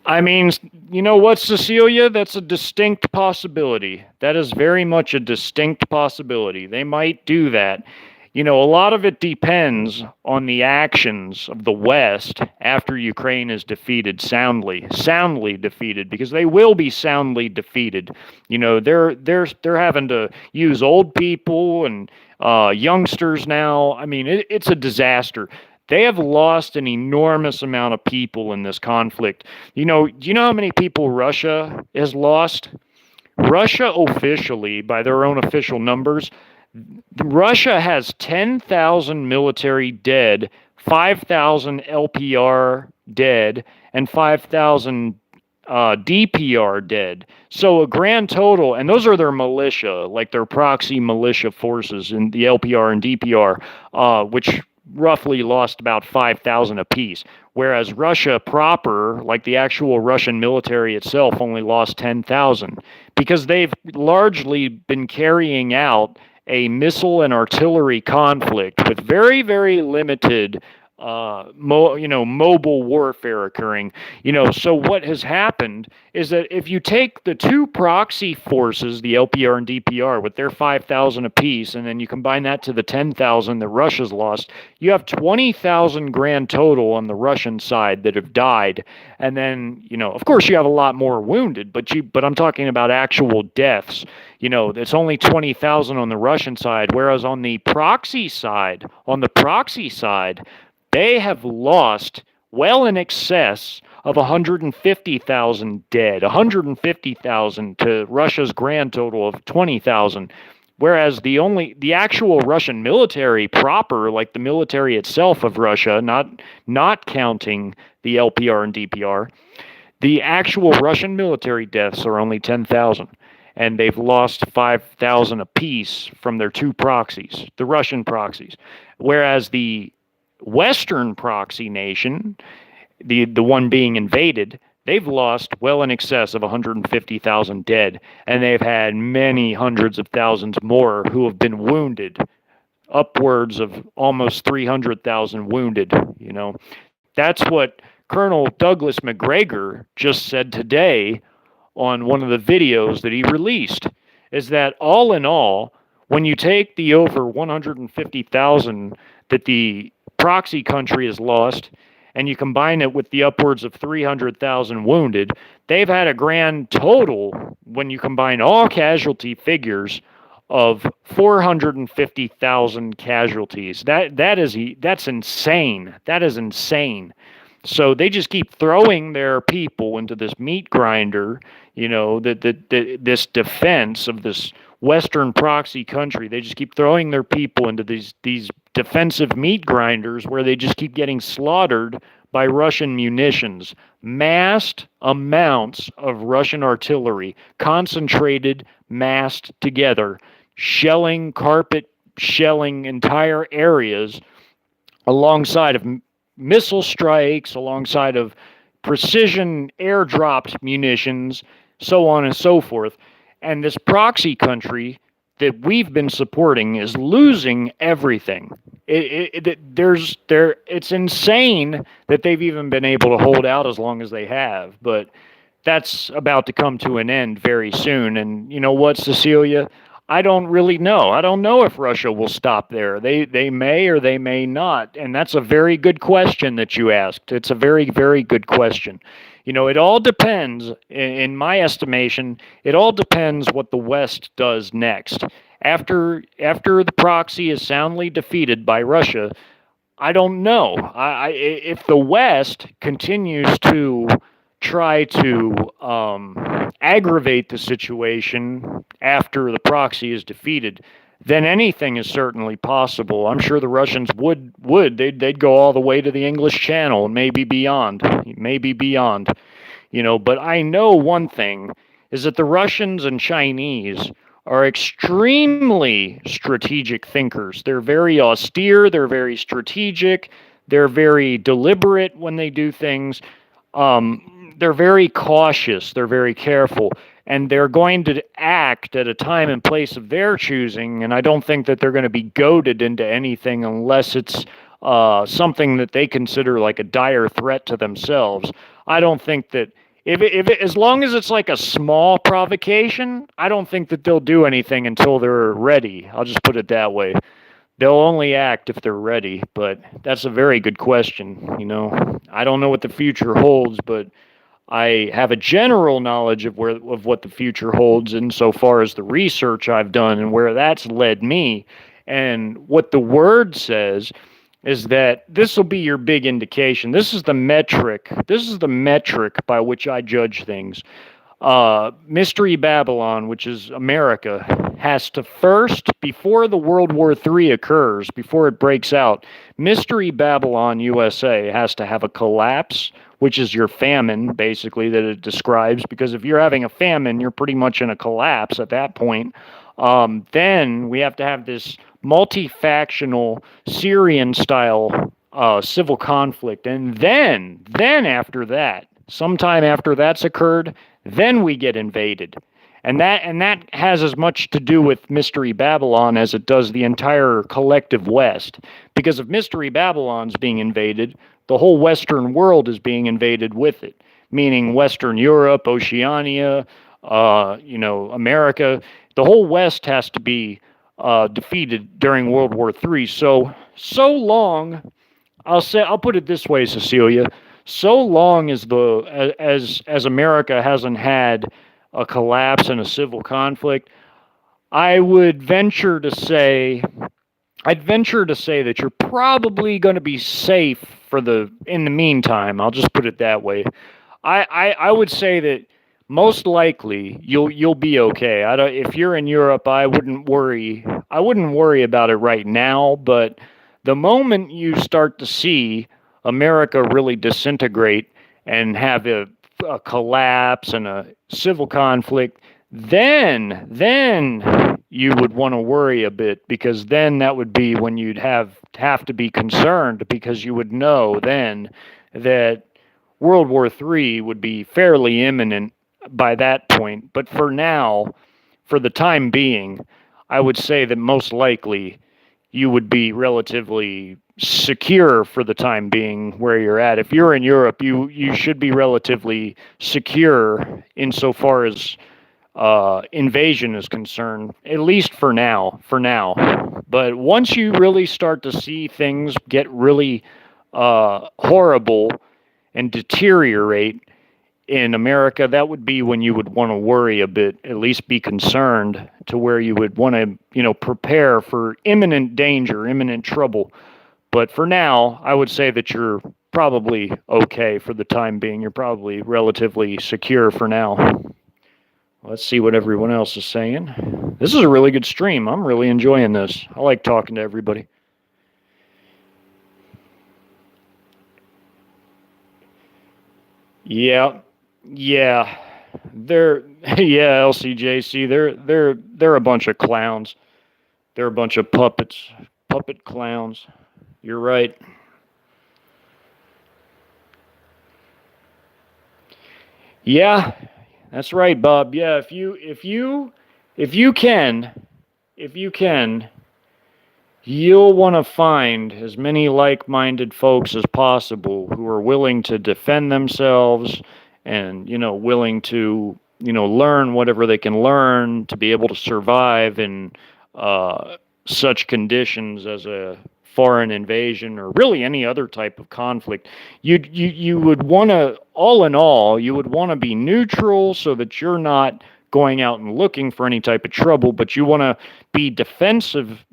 I mean, you know what, Cecilia? That's a distinct possibility. That is very much a distinct possibility. They might do that. You know, a lot of it depends on the actions of the West after Ukraine is defeated soundly defeated, because they will be soundly defeated. You know, they're having to use old people and youngsters now. I mean, it's a disaster. They have lost an enormous amount of people in this conflict. You know, do you know how many people Russia has lost? Russia officially, by their own official numbers, Russia has 10,000 military dead, 5,000 LPR dead, and 5,000 DPR dead. So a grand total, and those are their militia, like their proxy militia forces in the LPR and DPR, which roughly lost about 5,000 apiece. Whereas Russia proper, like the actual Russian military itself, only lost 10,000, because they've largely been carrying out a missile and artillery conflict with very, very limited mobile warfare occurring. You know, so what has happened is that if you take the two proxy forces, the LPR and DPR, with their 5,000 apiece, and then you combine that to the 10,000 that Russia's lost, you have 20,000 grand total on the Russian side that have died. And then, you know, of course you have a lot more wounded, but I'm talking about actual deaths. You know, it's only 20,000 on the Russian side, whereas on the proxy side, they have lost well in excess of 150,000 dead, 150,000 to Russia's grand total of 20,000. Whereas the actual Russian military proper, like the military itself of Russia, not counting the LPR and DPR, the actual Russian military deaths are only 10,000. And they've lost 5,000 apiece from their two proxies, the Russian proxies. Whereas the Western proxy nation, the one being invaded, they've lost well in excess of 150,000 dead, and they've had many hundreds of thousands more who have been wounded, upwards of almost 300,000 wounded. You know, that's what Colonel Douglas McGregor just said today on one of the videos that he released, is that all in all, when you take the over 150,000 that the proxy country has lost, and you combine it with the upwards of 300,000 wounded, they've had a grand total, when you combine all casualty figures, of 450,000 casualties. That's insane. That is insane. So they just keep throwing their people into this meat grinder, you know, this defense of this Western proxy country. They just keep throwing their people into these defensive meat grinders where they just keep getting slaughtered by Russian munitions. Massed amounts of Russian artillery, concentrated, massed together, carpet shelling entire areas alongside of missile strikes, alongside of precision airdropped munitions, so on and so forth. And this proxy country that we've been supporting is losing everything. It's insane that they've even been able to hold out as long as they have, but that's about to come to an end very soon. And you know what, Cecilia? I don't really know. I don't know if Russia will stop there. They may or they may not. And that's a very good question that you asked. It's a very, very good question. You know, it all depends, in my estimation, it all depends what the West does next. After the proxy is soundly defeated by Russia, I don't know. If the West continues to try to aggravate the situation after the proxy is defeated, then anything is certainly possible. I'm sure the Russians would they'd go all the way to the English Channel, maybe beyond, maybe beyond. You know, but I know one thing is that the Russians and Chinese are extremely strategic thinkers. They're very austere, they're very strategic, they're very deliberate when they do things. They're very cautious, they're very careful, and they're going to act at a time and place of their choosing. And I don't think that they're going to be goaded into anything unless it's something that they consider like a dire threat to themselves. I don't think that as long as it's like a small provocation, I don't think that they'll do anything until they're ready. I'll just put it that way. They'll only act if they're ready, but that's a very good question. You know, I don't know what the future holds, but I have a general knowledge of what the future holds insofar as the research I've done and where that's led me. And what the word says is that this will be your big indication. This is the metric. This is the metric by which I judge things. Mystery Babylon, which is America, has to first, before the World War III occurs, before it breaks out, Mystery Babylon USA has to have a collapse, which is your famine, basically, that it describes. Because if you're having a famine, you're pretty much in a collapse at that point. Then we have to have this multi-factional Syrian-style civil conflict. And then after that, sometime after that's occurred, then we get invaded. And that has as much to do with Mystery Babylon as it does the entire collective West. Because if Mystery Babylon's being invaded, the whole Western world is being invaded with it, meaning Western Europe, Oceania, America. The whole West has to be defeated during World War III. So long, I'll put it this way, Cecilia. So long as as America hasn't had a collapse and a civil conflict, I'd venture to say that you're probably going to be safe in the meantime. I'll just put it that way. I would say that most likely you'll be okay. If you're in Europe, I wouldn't worry about it right now, but the moment you start to see America really disintegrate and have a collapse and a civil conflict, then you would want to worry a bit, because then that would be when you'd have to be concerned, because you would know then that World War III would be fairly imminent by that point. But for now, for the time being, I would say that most likely you would be relatively secure for the time being where you're at. If you're in Europe, you should be relatively secure insofar as invasion is concerned, at least for now. But once you really start to see things get really horrible and deteriorate in America, that would be when you would want to worry a bit, at least be concerned, to where you would want to, prepare for imminent danger, imminent trouble. But for now, I would say that you're probably okay for the time being. You're probably relatively secure for now. Let's see what everyone else is saying. This is a really good stream. I'm really enjoying this. I like talking to everybody. Yeah. LCJC, they're a bunch of clowns. They're a bunch of puppet clowns. You're right. Yeah, that's right, Bob. Yeah, if you can, you'll want to find as many like-minded folks as possible who are willing to defend themselves and, willing to learn whatever they can learn to be able to survive in such conditions as a foreign invasion or really any other type of conflict. You would want to, all in all, you would want to be neutral so that you're not going out and looking for any type of trouble, but you want to be defensive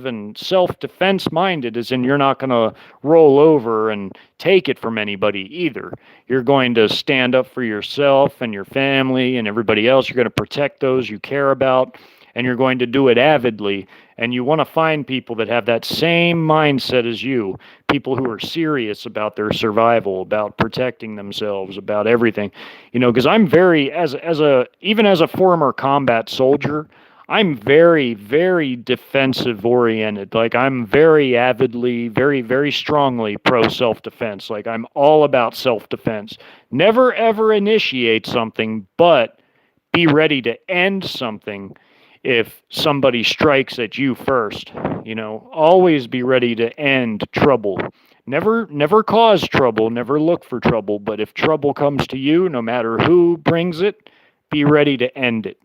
and self-defense minded, as in you're not going to roll over and take it from anybody either. You're going to stand up for yourself and your family and everybody else. You're going to protect those you care about, and you're going to do it avidly. And you want to find people that have that same mindset as you, people who are serious about their survival, about protecting themselves, about everything. Because I'm very, even as a former combat soldier, I'm very, very defensive oriented. Like, I'm very avidly, very, very strongly pro self-defense. Like, I'm all about self-defense. Never ever initiate something, but be ready to end something if somebody strikes at you first. Always be ready to end trouble. Never cause trouble, never look for trouble, but if trouble comes to you, no matter who brings it, be ready to end it.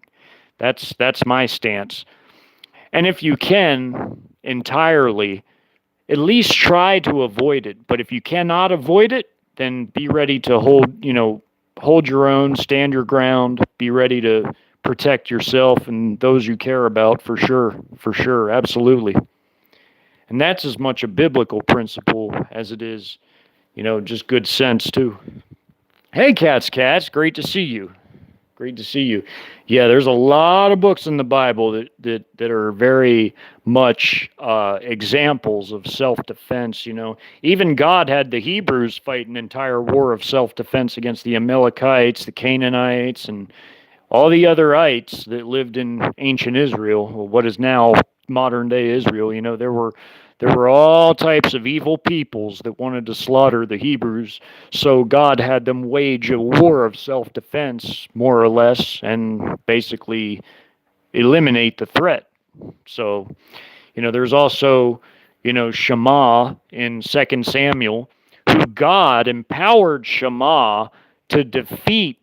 That's my stance. And if you can entirely, at least try to avoid it. But if you cannot avoid it, then be ready to hold your own, stand your ground, be ready to protect yourself and those you care about, for sure, absolutely. And that's as much a biblical principle as it is, just good sense too. Hey, cats, great to see you. Great to see you. Yeah, there's a lot of books in the Bible that are very much examples of self-defense. Even God had the Hebrews fight an entire war of self-defense against the Amalekites, the Canaanites, and all the other ites that lived in ancient Israel, what is now modern-day Israel. There were all types of evil peoples that wanted to slaughter the Hebrews, so God had them wage a war of self-defense, more or less, and basically eliminate the threat. So, there's also, Shammah in 2 Samuel, who God empowered Shammah to defeat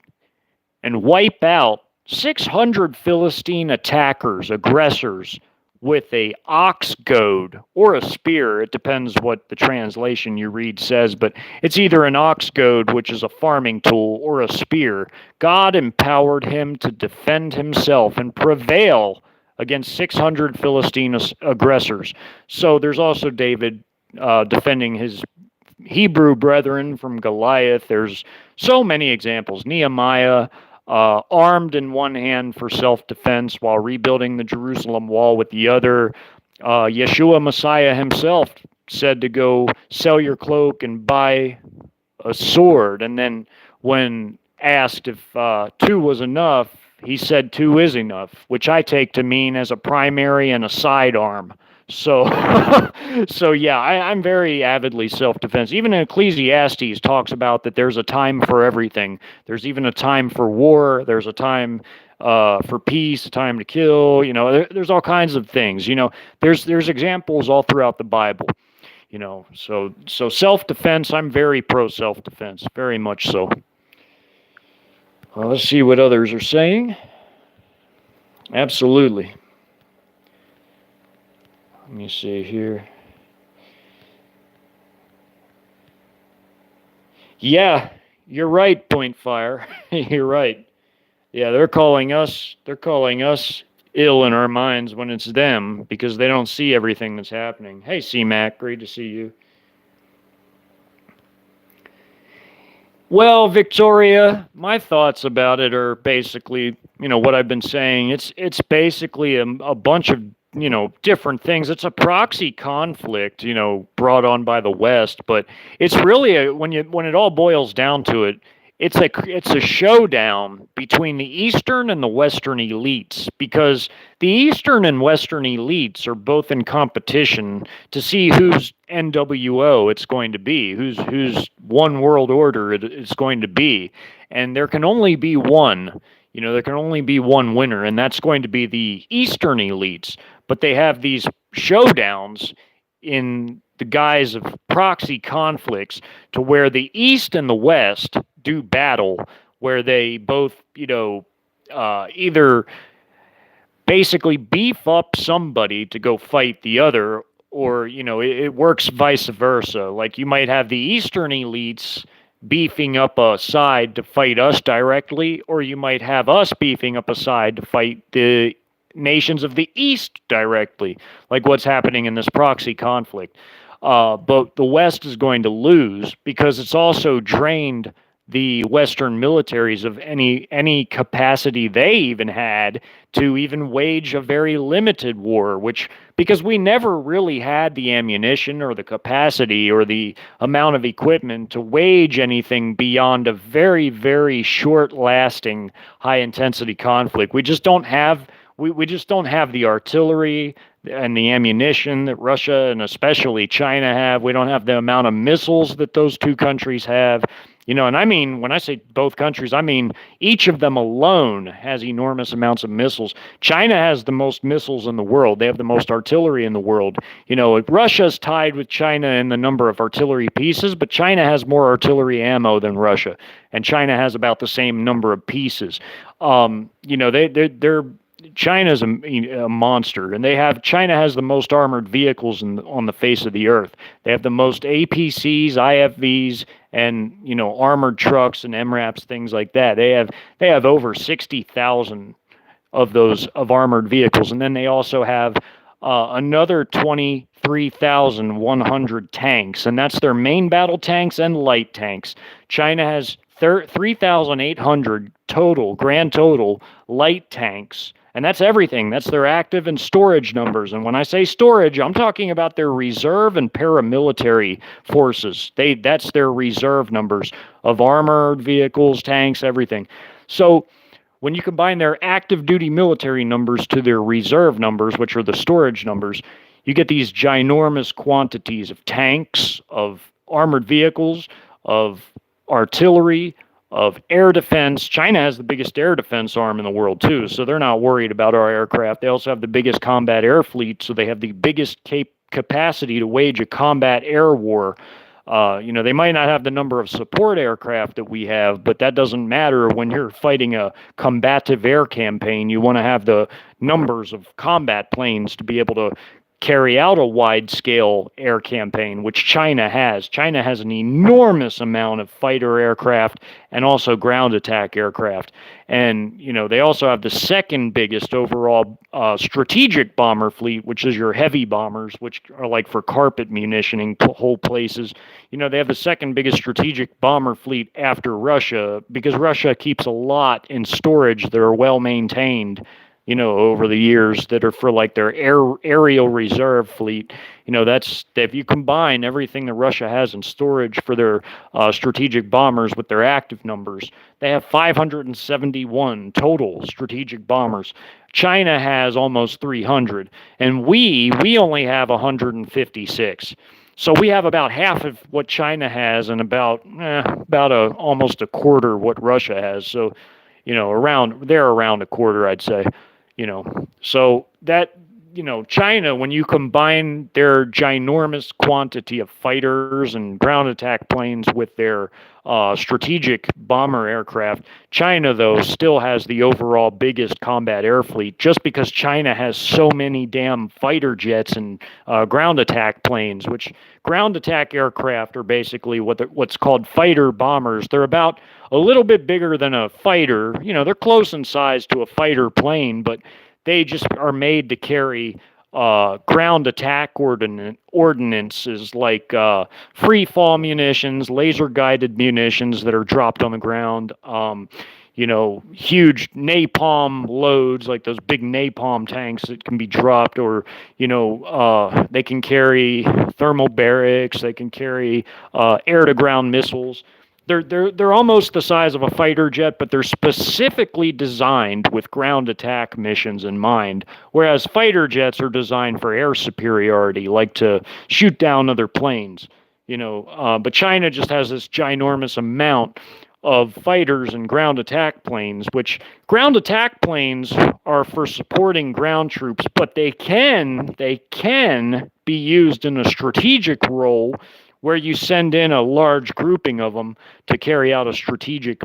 and wipe out 600 Philistine aggressors, with a ox goad or a spear. It depends what the translation you read says, but it's either an ox goad, which is a farming tool, or a spear. God empowered him to defend himself and prevail against 600 Philistine aggressors. So there's also David defending his Hebrew brethren from Goliath. There's so many examples. Nehemiah, armed in one hand for self-defense while rebuilding the Jerusalem wall with the other. Yeshua Messiah himself said to go sell your cloak and buy a sword. And then when asked if 2 was enough, he said 2 is enough, which I take to mean as a primary and a sidearm. So, yeah, I'm very avidly self-defense. Even in Ecclesiastes talks about that there's a time for everything. There's even a time for war. There's a time for peace, a time to kill. There's all kinds of things. There's examples all throughout the Bible. So self-defense. I'm very pro self-defense, very much so. Well, let's see what others are saying. Absolutely. Let me see here. Yeah, you're right, Point Fire. You're right. Yeah, they're calling us ill in our minds when it's them because they don't see everything that's happening. Hey, C-Mac, great to see you. Well, Victoria, my thoughts about it are basically, what I've been saying. It's basically a bunch of different things. It's a proxy conflict, brought on by the West, but it's really when it all boils down to it, it's a showdown between the Eastern and the Western elites, because the Eastern and Western elites are both in competition to see whose NWO it's going to be, whose one world order it's going to be, and there can only be one. There can only be one winner, and that's going to be the Eastern elites. But they have these showdowns in the guise of proxy conflicts to where the East and the West do battle where they both, either basically beef up somebody to go fight the other, or it works vice versa. Like you might have the Eastern elites beefing up a side to fight us directly, or you might have us beefing up a side to fight the nations of the East directly, like what's happening in this proxy conflict. But the West is going to lose because it's also drained the Western militaries of any capacity they even had to even wage a very limited war, which because we never really had the ammunition or the capacity or the amount of equipment to wage anything beyond a very, very short lasting high intensity conflict. We just don't have the artillery and the ammunition that Russia and especially China have. We don't have the amount of missiles that those two countries have. And I mean, when I say both countries, I mean each of them alone has enormous amounts of missiles. China has the most missiles in the world. They have the most artillery in the world. Russia's tied with China in the number of artillery pieces, but China has more artillery ammo than Russia, and China has about the same number of pieces. They're China's a monster, and China has the most armored vehicles on the face of the earth. They have the most APCs, IFVs, and armored trucks and MRAPs, things like that. They have over 60,000 of those of armored vehicles, and then they also have another 23,100 tanks, and that's their main battle tanks and light tanks. China has 3,800 grand total light tanks. And that's everything. That's their active and storage numbers. And when I say storage, I'm talking about their reserve and paramilitary forces. That's their reserve numbers of armored vehicles, tanks, everything. So when you combine their active duty military numbers to their reserve numbers, which are the storage numbers, you get these ginormous quantities of tanks, of armored vehicles, of artillery, of air defense. China has the biggest air defense arm in the world, too, so they're not worried about our aircraft. They also have the biggest combat air fleet, so they have the biggest capacity to wage a combat air war. They might not have the number of support aircraft that we have, but that doesn't matter when you're fighting a combative air campaign. You want to have the numbers of combat planes to be able to carry out a wide-scale air campaign, which China has. China has an enormous amount of fighter aircraft and also ground attack aircraft. And, they also have the second biggest overall strategic bomber fleet, which is your heavy bombers, which are like for carpet munitioning whole places. They have the second biggest strategic bomber fleet after Russia, because Russia keeps a lot in storage that are well-maintained over the years, that are for like their aerial reserve fleet. That's if you combine everything that Russia has in storage for their strategic bombers with their active numbers, they have 571 total strategic bombers. China has almost 300, and we only have 156. So we have about half of what China has, and about almost a quarter what Russia has. So, around a quarter, I'd say. So that, China, when you combine their ginormous quantity of fighters and ground attack planes with their strategic bomber aircraft, China, though, still has the overall biggest combat air fleet, just because China has so many damn fighter jets and ground attack planes, which ground attack aircraft are basically what's called fighter bombers. They're about a little bit bigger than a fighter. They're close in size to a fighter plane, but they just are made to carry ground attack ordinances like free fall munitions, laser guided munitions that are dropped on the ground, huge napalm loads, like those big napalm tanks that can be dropped, or they can carry thermal barracks, they can carry air to ground missiles. They're almost the size of a fighter jet, but they're specifically designed with ground attack missions in mind, whereas fighter jets are designed for air superiority, like to shoot down other planes. But China just has this ginormous amount of fighters and ground attack planes, which ground attack planes are for supporting ground troops, but they can be used in a strategic role where you send in a large grouping of them to carry out a strategic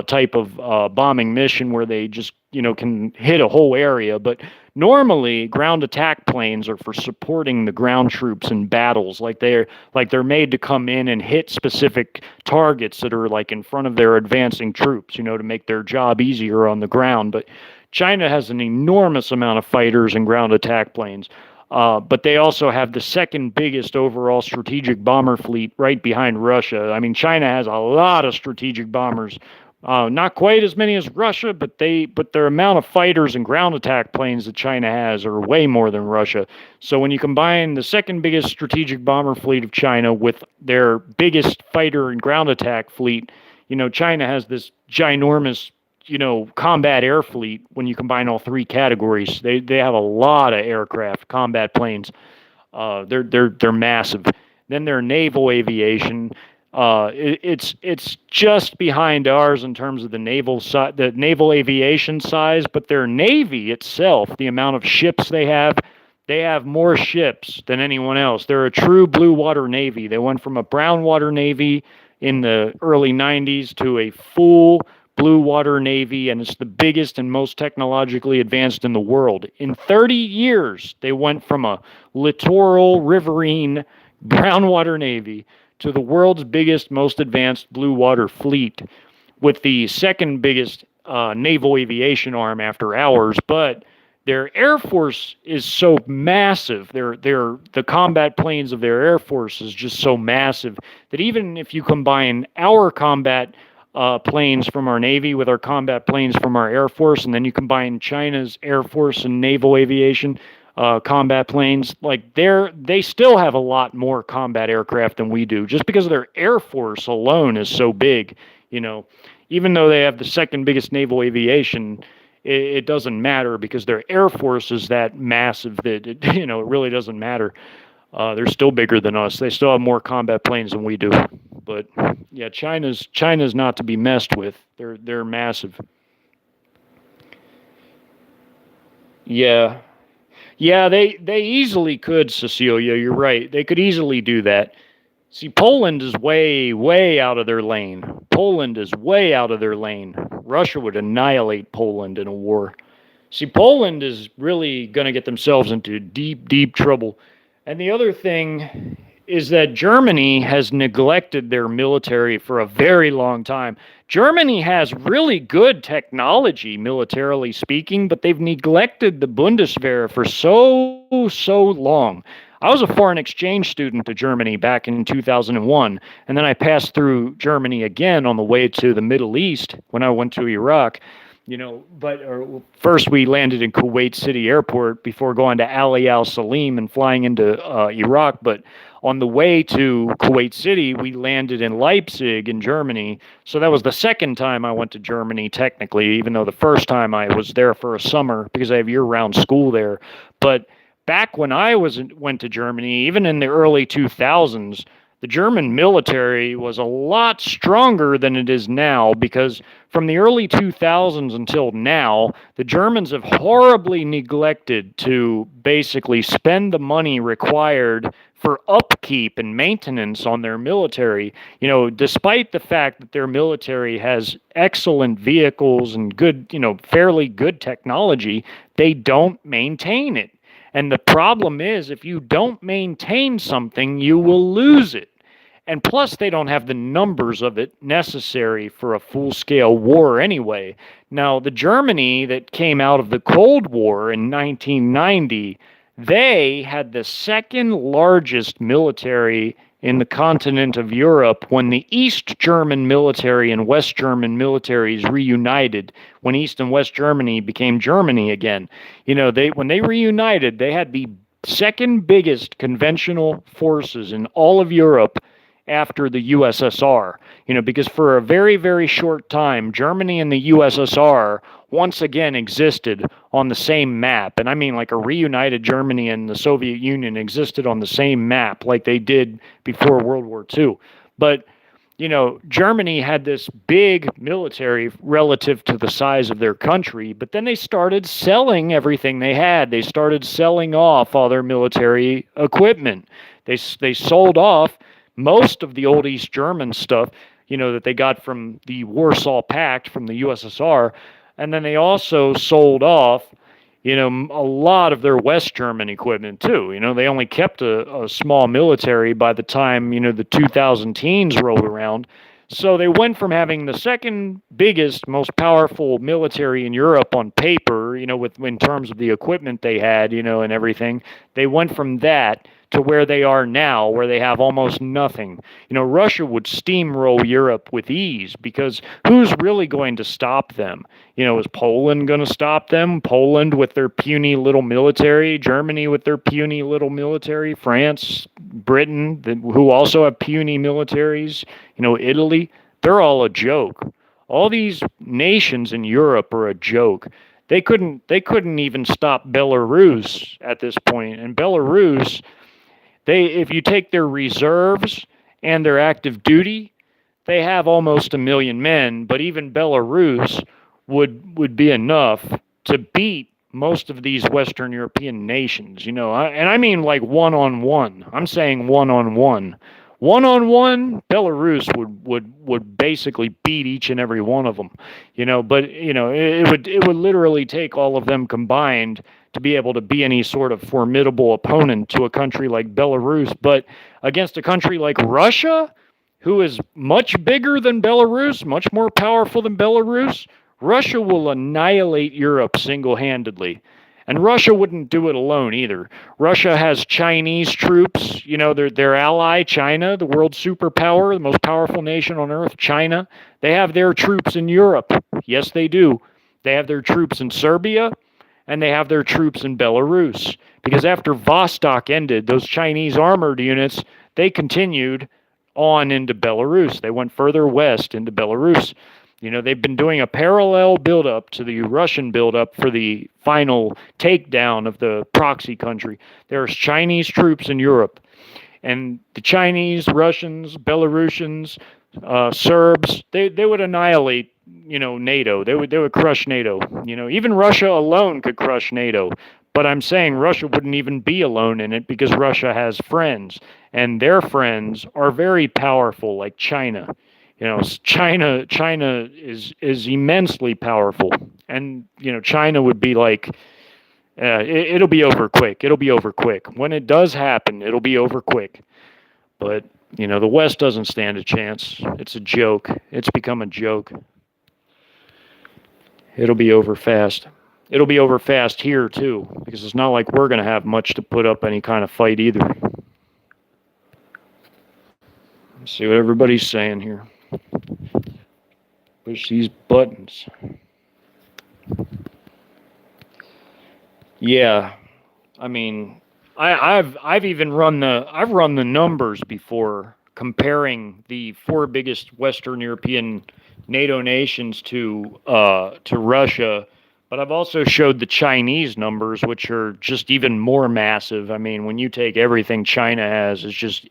type of bombing mission where they just, can hit a whole area. But normally, ground attack planes are for supporting the ground troops in battles. They're made to come in and hit specific targets that are like in front of their advancing troops, to make their job easier on the ground. But China has an enormous amount of fighters and ground attack planes. But they also have the second biggest overall strategic bomber fleet right behind Russia. I mean, China has a lot of strategic bombers. Not quite as many as Russia, but their amount of fighters and ground attack planes that China has are way more than Russia. So when you combine the second biggest strategic bomber fleet of China with their biggest fighter and ground attack fleet, China has this ginormous, combat air fleet. When you combine all three categories, they have a lot of aircraft, combat planes. They're massive. Then their naval aviation. It's just behind ours in terms of the naval aviation size, but their navy itself, the amount of ships they have more ships than anyone else. They're a true blue water navy. They went from a brown water navy in the early 90s to a full blue water navy, and it's the biggest and most technologically advanced in the world. In 30 years, they went from a littoral riverine brown water navy to the world's biggest, most advanced blue water fleet, with the second biggest naval aviation arm after ours. But their air force is so massive. The combat planes of their air force is just so massive that even if you combine our combat planes from our Navy with our combat planes from our Air Force, and then you combine China's Air Force and naval aviation combat planes, they still have a lot more combat aircraft than we do, just because their Air Force alone is so big. Even though they have the second biggest naval aviation, it doesn't matter because their Air Force is that massive that it really doesn't matter. They're still bigger than us. They still have more combat planes than we do. But yeah, China's not to be messed with. They're massive. Yeah. Yeah, they easily could, Cecilia. You're right. They could easily do that. See, Poland is way, way out of their lane. Poland is way out of their lane. Russia would annihilate Poland in a war. See, Poland is really going to get themselves into deep, deep trouble. And the other thing is that Germany has neglected their military for a very long time. Germany has really good technology, militarily speaking, but they've neglected the Bundeswehr for so long. I was a foreign exchange student to Germany back in 2001, and then I passed through Germany again on the way to the Middle East when I went to Iraq. First we landed in Kuwait City Airport before going to Ali Al Salim and flying into Iraq. But on the way to Kuwait City, we landed in Leipzig in Germany. So that was the second time I went to Germany, technically, even though the first time I was there for a summer because I have year-round school there. But back when I went to Germany, even in the early 2000s, the German military was a lot stronger than it is now, because from the early 2000s until now, the Germans have horribly neglected to basically spend the money required for upkeep and maintenance on their military. Despite the fact that their military has excellent vehicles and good, fairly good technology, they don't maintain it. And the problem is, if you don't maintain something, you will lose it. And plus, they don't have the numbers of it necessary for a full-scale war anyway. Now, the Germany that came out of the Cold War in 1990, they had the second largest military in the continent of Europe when the East German military and West German militaries reunited, when East and West Germany became Germany again. When they reunited, they had the second biggest conventional forces in all of Europe after the USSR, because for a very, very short time, Germany and the USSR once again existed on the same map. And I mean, like, a reunited Germany and the Soviet Union existed on the same map like they did before World War II. But, Germany had this big military relative to the size of their country, but then they started selling everything they had. They started selling off all their military equipment. They sold off most of the old East German stuff, that they got from the Warsaw Pact from the USSR. And then they also sold off, a lot of their West German equipment too. They only kept a small military by the time, the 2000 teens rolled around. So they went from having the second biggest, most powerful military in Europe on paper, in terms of the equipment they had, and everything. They went from that to where they are now, where they have almost nothing. Russia would steamroll Europe with ease because who's really going to stop them? Is Poland going to stop them? Poland with their puny little military, Germany with their puny little military, France, Britain, who also have puny militaries, Italy, they're all a joke. All these nations in Europe are a joke. They couldn't even stop Belarus at this point. And Belarus, if you take their reserves and their active duty, they have almost 1 million men, but even Belarus would be enough to beat most of these Western European nations, and I mean like one-on-one. I'm saying one-on-one. One-on-one, Belarus would basically beat each and every one of them, but it would literally take all of them combined to be able to be any sort of formidable opponent to a country like Belarus. But against a country like Russia, who is much bigger than Belarus, much more powerful than Belarus, Russia will annihilate Europe single-handedly. And Russia wouldn't do it alone either. Russia has Chinese troops, their ally, China, the world superpower, the most powerful nation on earth, China. They have their troops in Europe. Yes, they do. They have their troops in Serbia, and they have their troops in Belarus. Because after Vostok ended, those Chinese armored units, they continued on into Belarus. They went further west into Belarus. They've been doing a parallel buildup to the Russian buildup for the final takedown of the proxy country. There's Chinese troops in Europe. And the Chinese, Russians, Belarusians, Serbs, they would annihilate, NATO. They would crush NATO. Even Russia alone could crush NATO. But I'm saying Russia wouldn't even be alone in it because Russia has friends. And their friends are very powerful, like China. China is immensely powerful, and China would be like, it'll be over quick. It'll be over quick. When it does happen, it'll be over quick. But the West doesn't stand a chance. It's a joke. It's become a joke. It'll be over fast. It'll be over fast here too, because it's not like we're going to have much to put up any kind of fight either. Let's see what everybody's saying here. Push these buttons. Yeah, I mean, I've even run the numbers before, comparing the 4 biggest Western European NATO nations to Russia, but I've also showed the Chinese numbers, which are just even more massive. I mean, when you take everything China has, it's just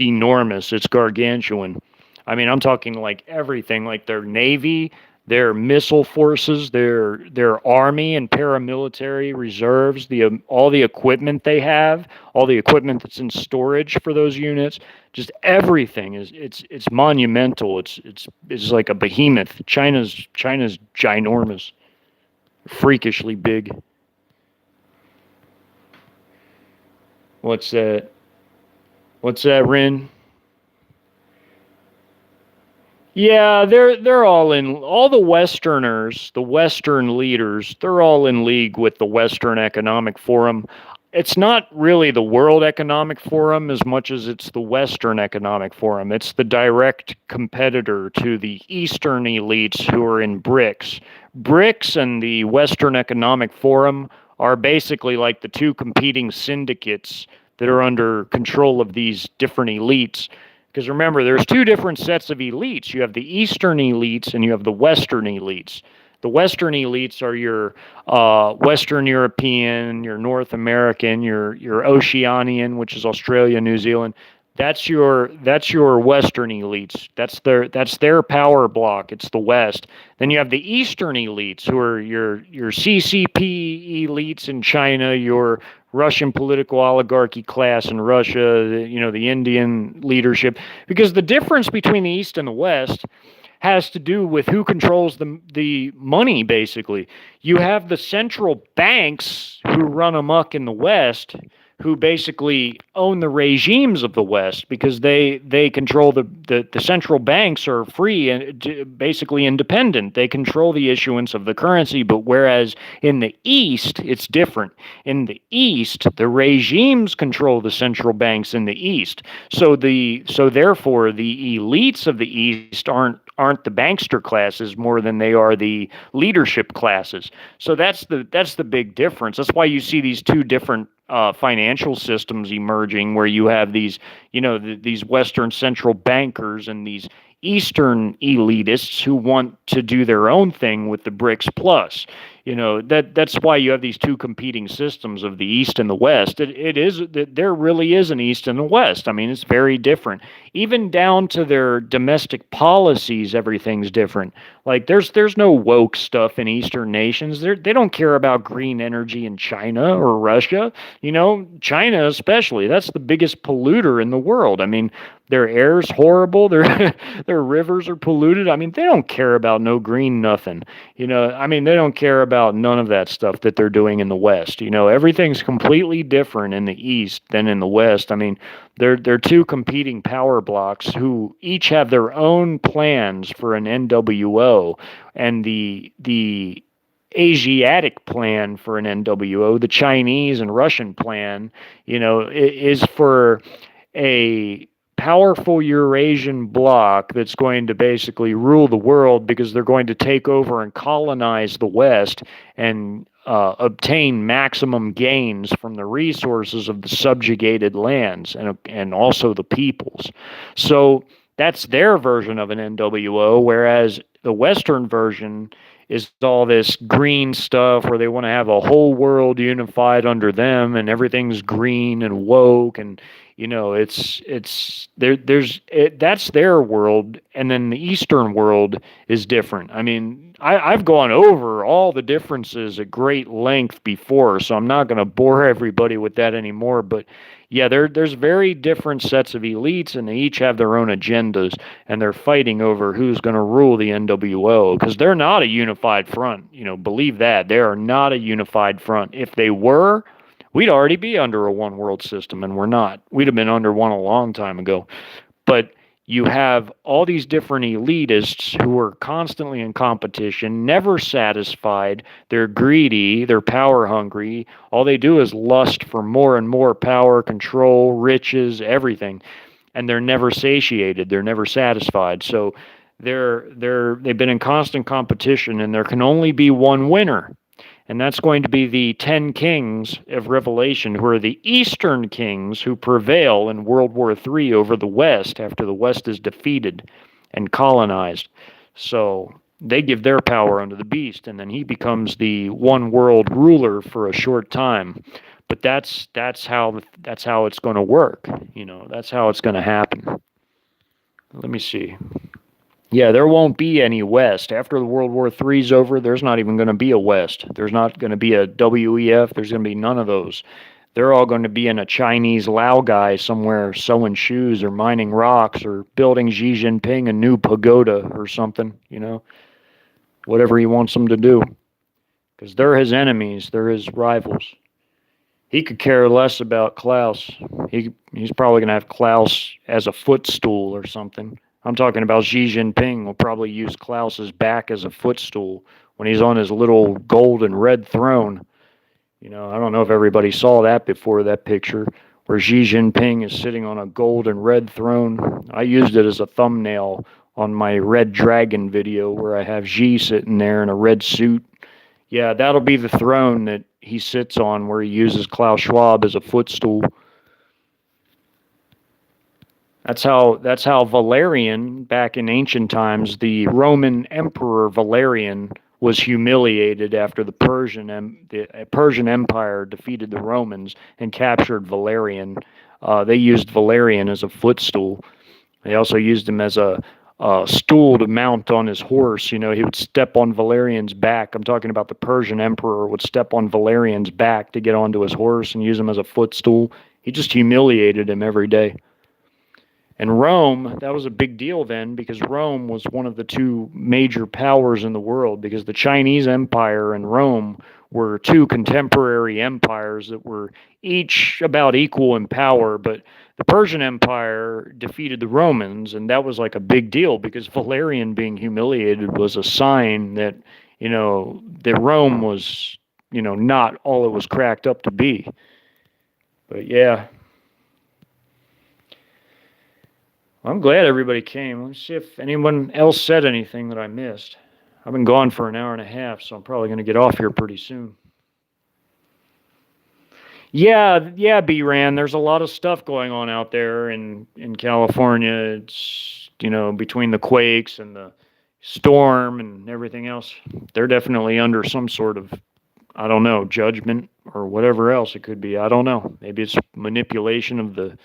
enormous. It's gargantuan. I mean, I'm talking like everything, like their navy, their missile forces, their army and paramilitary reserves, all the equipment they have, all the equipment that's in storage for those units, just everything it's monumental. It's like a behemoth. China's ginormous, freakishly big. What's that? What's that, Ren? Yeah, they're all the Westerners, the Western leaders, they're all in league with the Western Economic Forum. It's not really the World Economic Forum as much as it's the Western Economic Forum. It's the direct competitor to the Eastern elites who are in BRICS. BRICS and the Western Economic Forum are basically like the two competing syndicates that are under control of these different elites. Because remember, there's 2 different sets of elites. You have the Eastern elites and you have the Western elites. The Western elites are your Western European, your North American, your Oceanian, which is Australia, New Zealand. That's your Western elites. That's their power block. It's the West. Then you have the Eastern elites, who are your CCP elites in China, your Russian political oligarchy class in Russia, the Indian leadership. Because the difference between the East and the West has to do with who controls the money. Basically, you have the central banks who run amok in the West, who basically own the regimes of the West, because they control the central banks are free and basically independent. They control the issuance of the currency. But whereas in the East, it's different. In the East, the regimes control the central banks in the East. So therefore the elites of the East aren't the bankster classes more than they are the leadership classes. So that's the big difference. That's why you see these two different financial systems emerging, where you have these Western central bankers and these Eastern elitists who want to do their own thing with the BRICS plus. That's why you have these two competing systems of the East and the West. There really is an East and a West. I mean, it's very different. Even down to their domestic policies, everything's different. Like there's no woke stuff in Eastern nations. They don't care about green energy in China or Russia. China especially. That's the biggest polluter in the world. I mean, their air's horrible. Their rivers are polluted. I mean, they don't care about no green nothing. I mean, they don't care about none of that stuff that they're doing in the West. Everything's completely different in the East than in the West. I mean, they're two competing power blocks who each have their own plans for an NWO, and the Asiatic plan for an NWO, the Chinese and Russian plan, is for a powerful Eurasian bloc that's going to basically rule the world, because they're going to take over and colonize the West and obtain maximum gains from the resources of the subjugated lands and also the peoples. So that's their version of an NWO, whereas the Western version is all this green stuff where they want to have a whole world unified under them, and everything's green and woke, and that's their world. And then the Eastern world is different. I mean, I've gone over all the differences at great length before, so I'm not going to bore everybody with that anymore. But yeah, there's very different sets of elites, and they each have their own agendas, and they're fighting over who's going to rule the NWO, because they're not a unified front. Believe that. They are not a unified front. If they were, we'd already be under a one world system, and we're not. We'd have been under one a long time ago. But you have all these different elitists who are constantly in competition, never satisfied. They're greedy, they're power hungry. All they do is lust for more and more power, control, riches, everything. And they're never satiated, they're never satisfied. So they've been in constant competition, and there can only be one winner. And that's going to be the 10 kings of Revelation, who are the Eastern kings who prevail in World War III over the West after the West is defeated and colonized. So they give their power unto the beast, and then he becomes the one world ruler for a short time. But that's how it's going to work. That's how it's going to happen. Let me see. Yeah, there won't be any West. After the World War III is over, there's not even going to be a West. There's not going to be a WEF. There's going to be none of those. They're all going to be in a Chinese Lao guy somewhere sewing shoes or mining rocks or building Xi Jinping a new pagoda or something, whatever he wants them to do. Because they're his enemies. They're his rivals. He could care less about Klaus. He's probably going to have Klaus as a footstool or something. I'm talking about Xi Jinping will probably use Klaus's back as a footstool when he's on his little gold and red throne. I don't know if everybody saw that before, that picture where Xi Jinping is sitting on a gold and red throne. I used it as a thumbnail on my Red Dragon video where I have Xi sitting there in a red suit. Yeah, that'll be the throne that he sits on, where he uses Klaus Schwab as a footstool. That's how Valerian, back in ancient times, the Roman Emperor Valerian was humiliated after the Persian Empire defeated the Romans and captured Valerian. They used Valerian as a footstool. They also used him as a stool to mount on his horse. You know, he would step on Valerian's back. I'm talking about the Persian emperor would step on Valerian's back to get onto his horse and use him as a footstool. He just humiliated him every day. And Rome, that was a big deal then because Rome was one of the two major powers in the world because the Chinese Empire and Rome were two contemporary empires that were each about equal in power, but the Persian Empire defeated the Romans, and that was like a big deal because Valerian being humiliated was a sign that, that Rome was, not all it was cracked up to be. But yeah. I'm glad everybody came. Let me see if anyone else said anything that I missed. I've been gone for an hour and a half, so I'm probably going to get off here pretty soon. Yeah, B-Ran, there's a lot of stuff going on out there in California. It's, between the quakes and the storm and everything else. They're definitely under some sort of, I don't know, judgment or whatever else it could be. I don't know. Maybe it's manipulation of the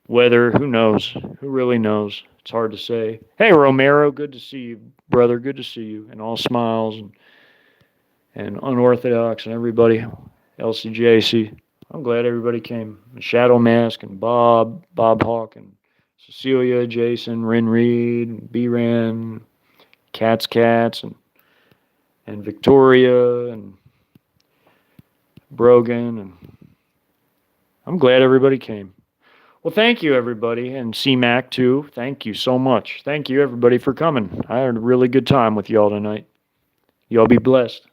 weather, who knows? Who really knows? It's hard to say. Hey, Romero, good to see you, brother. Good to see you. And all smiles and unorthodox and everybody. LCJC. I'm glad everybody came. Shadow Mask and Bob Hawk and Cecilia, Jason, RenReed, B-Ran, Cats and Victoria and Brogan. And I'm glad everybody came. Well, thank you, everybody, and CMAC, too. Thank you so much. Thank you, everybody, for coming. I had a really good time with y'all tonight. Y'all be blessed.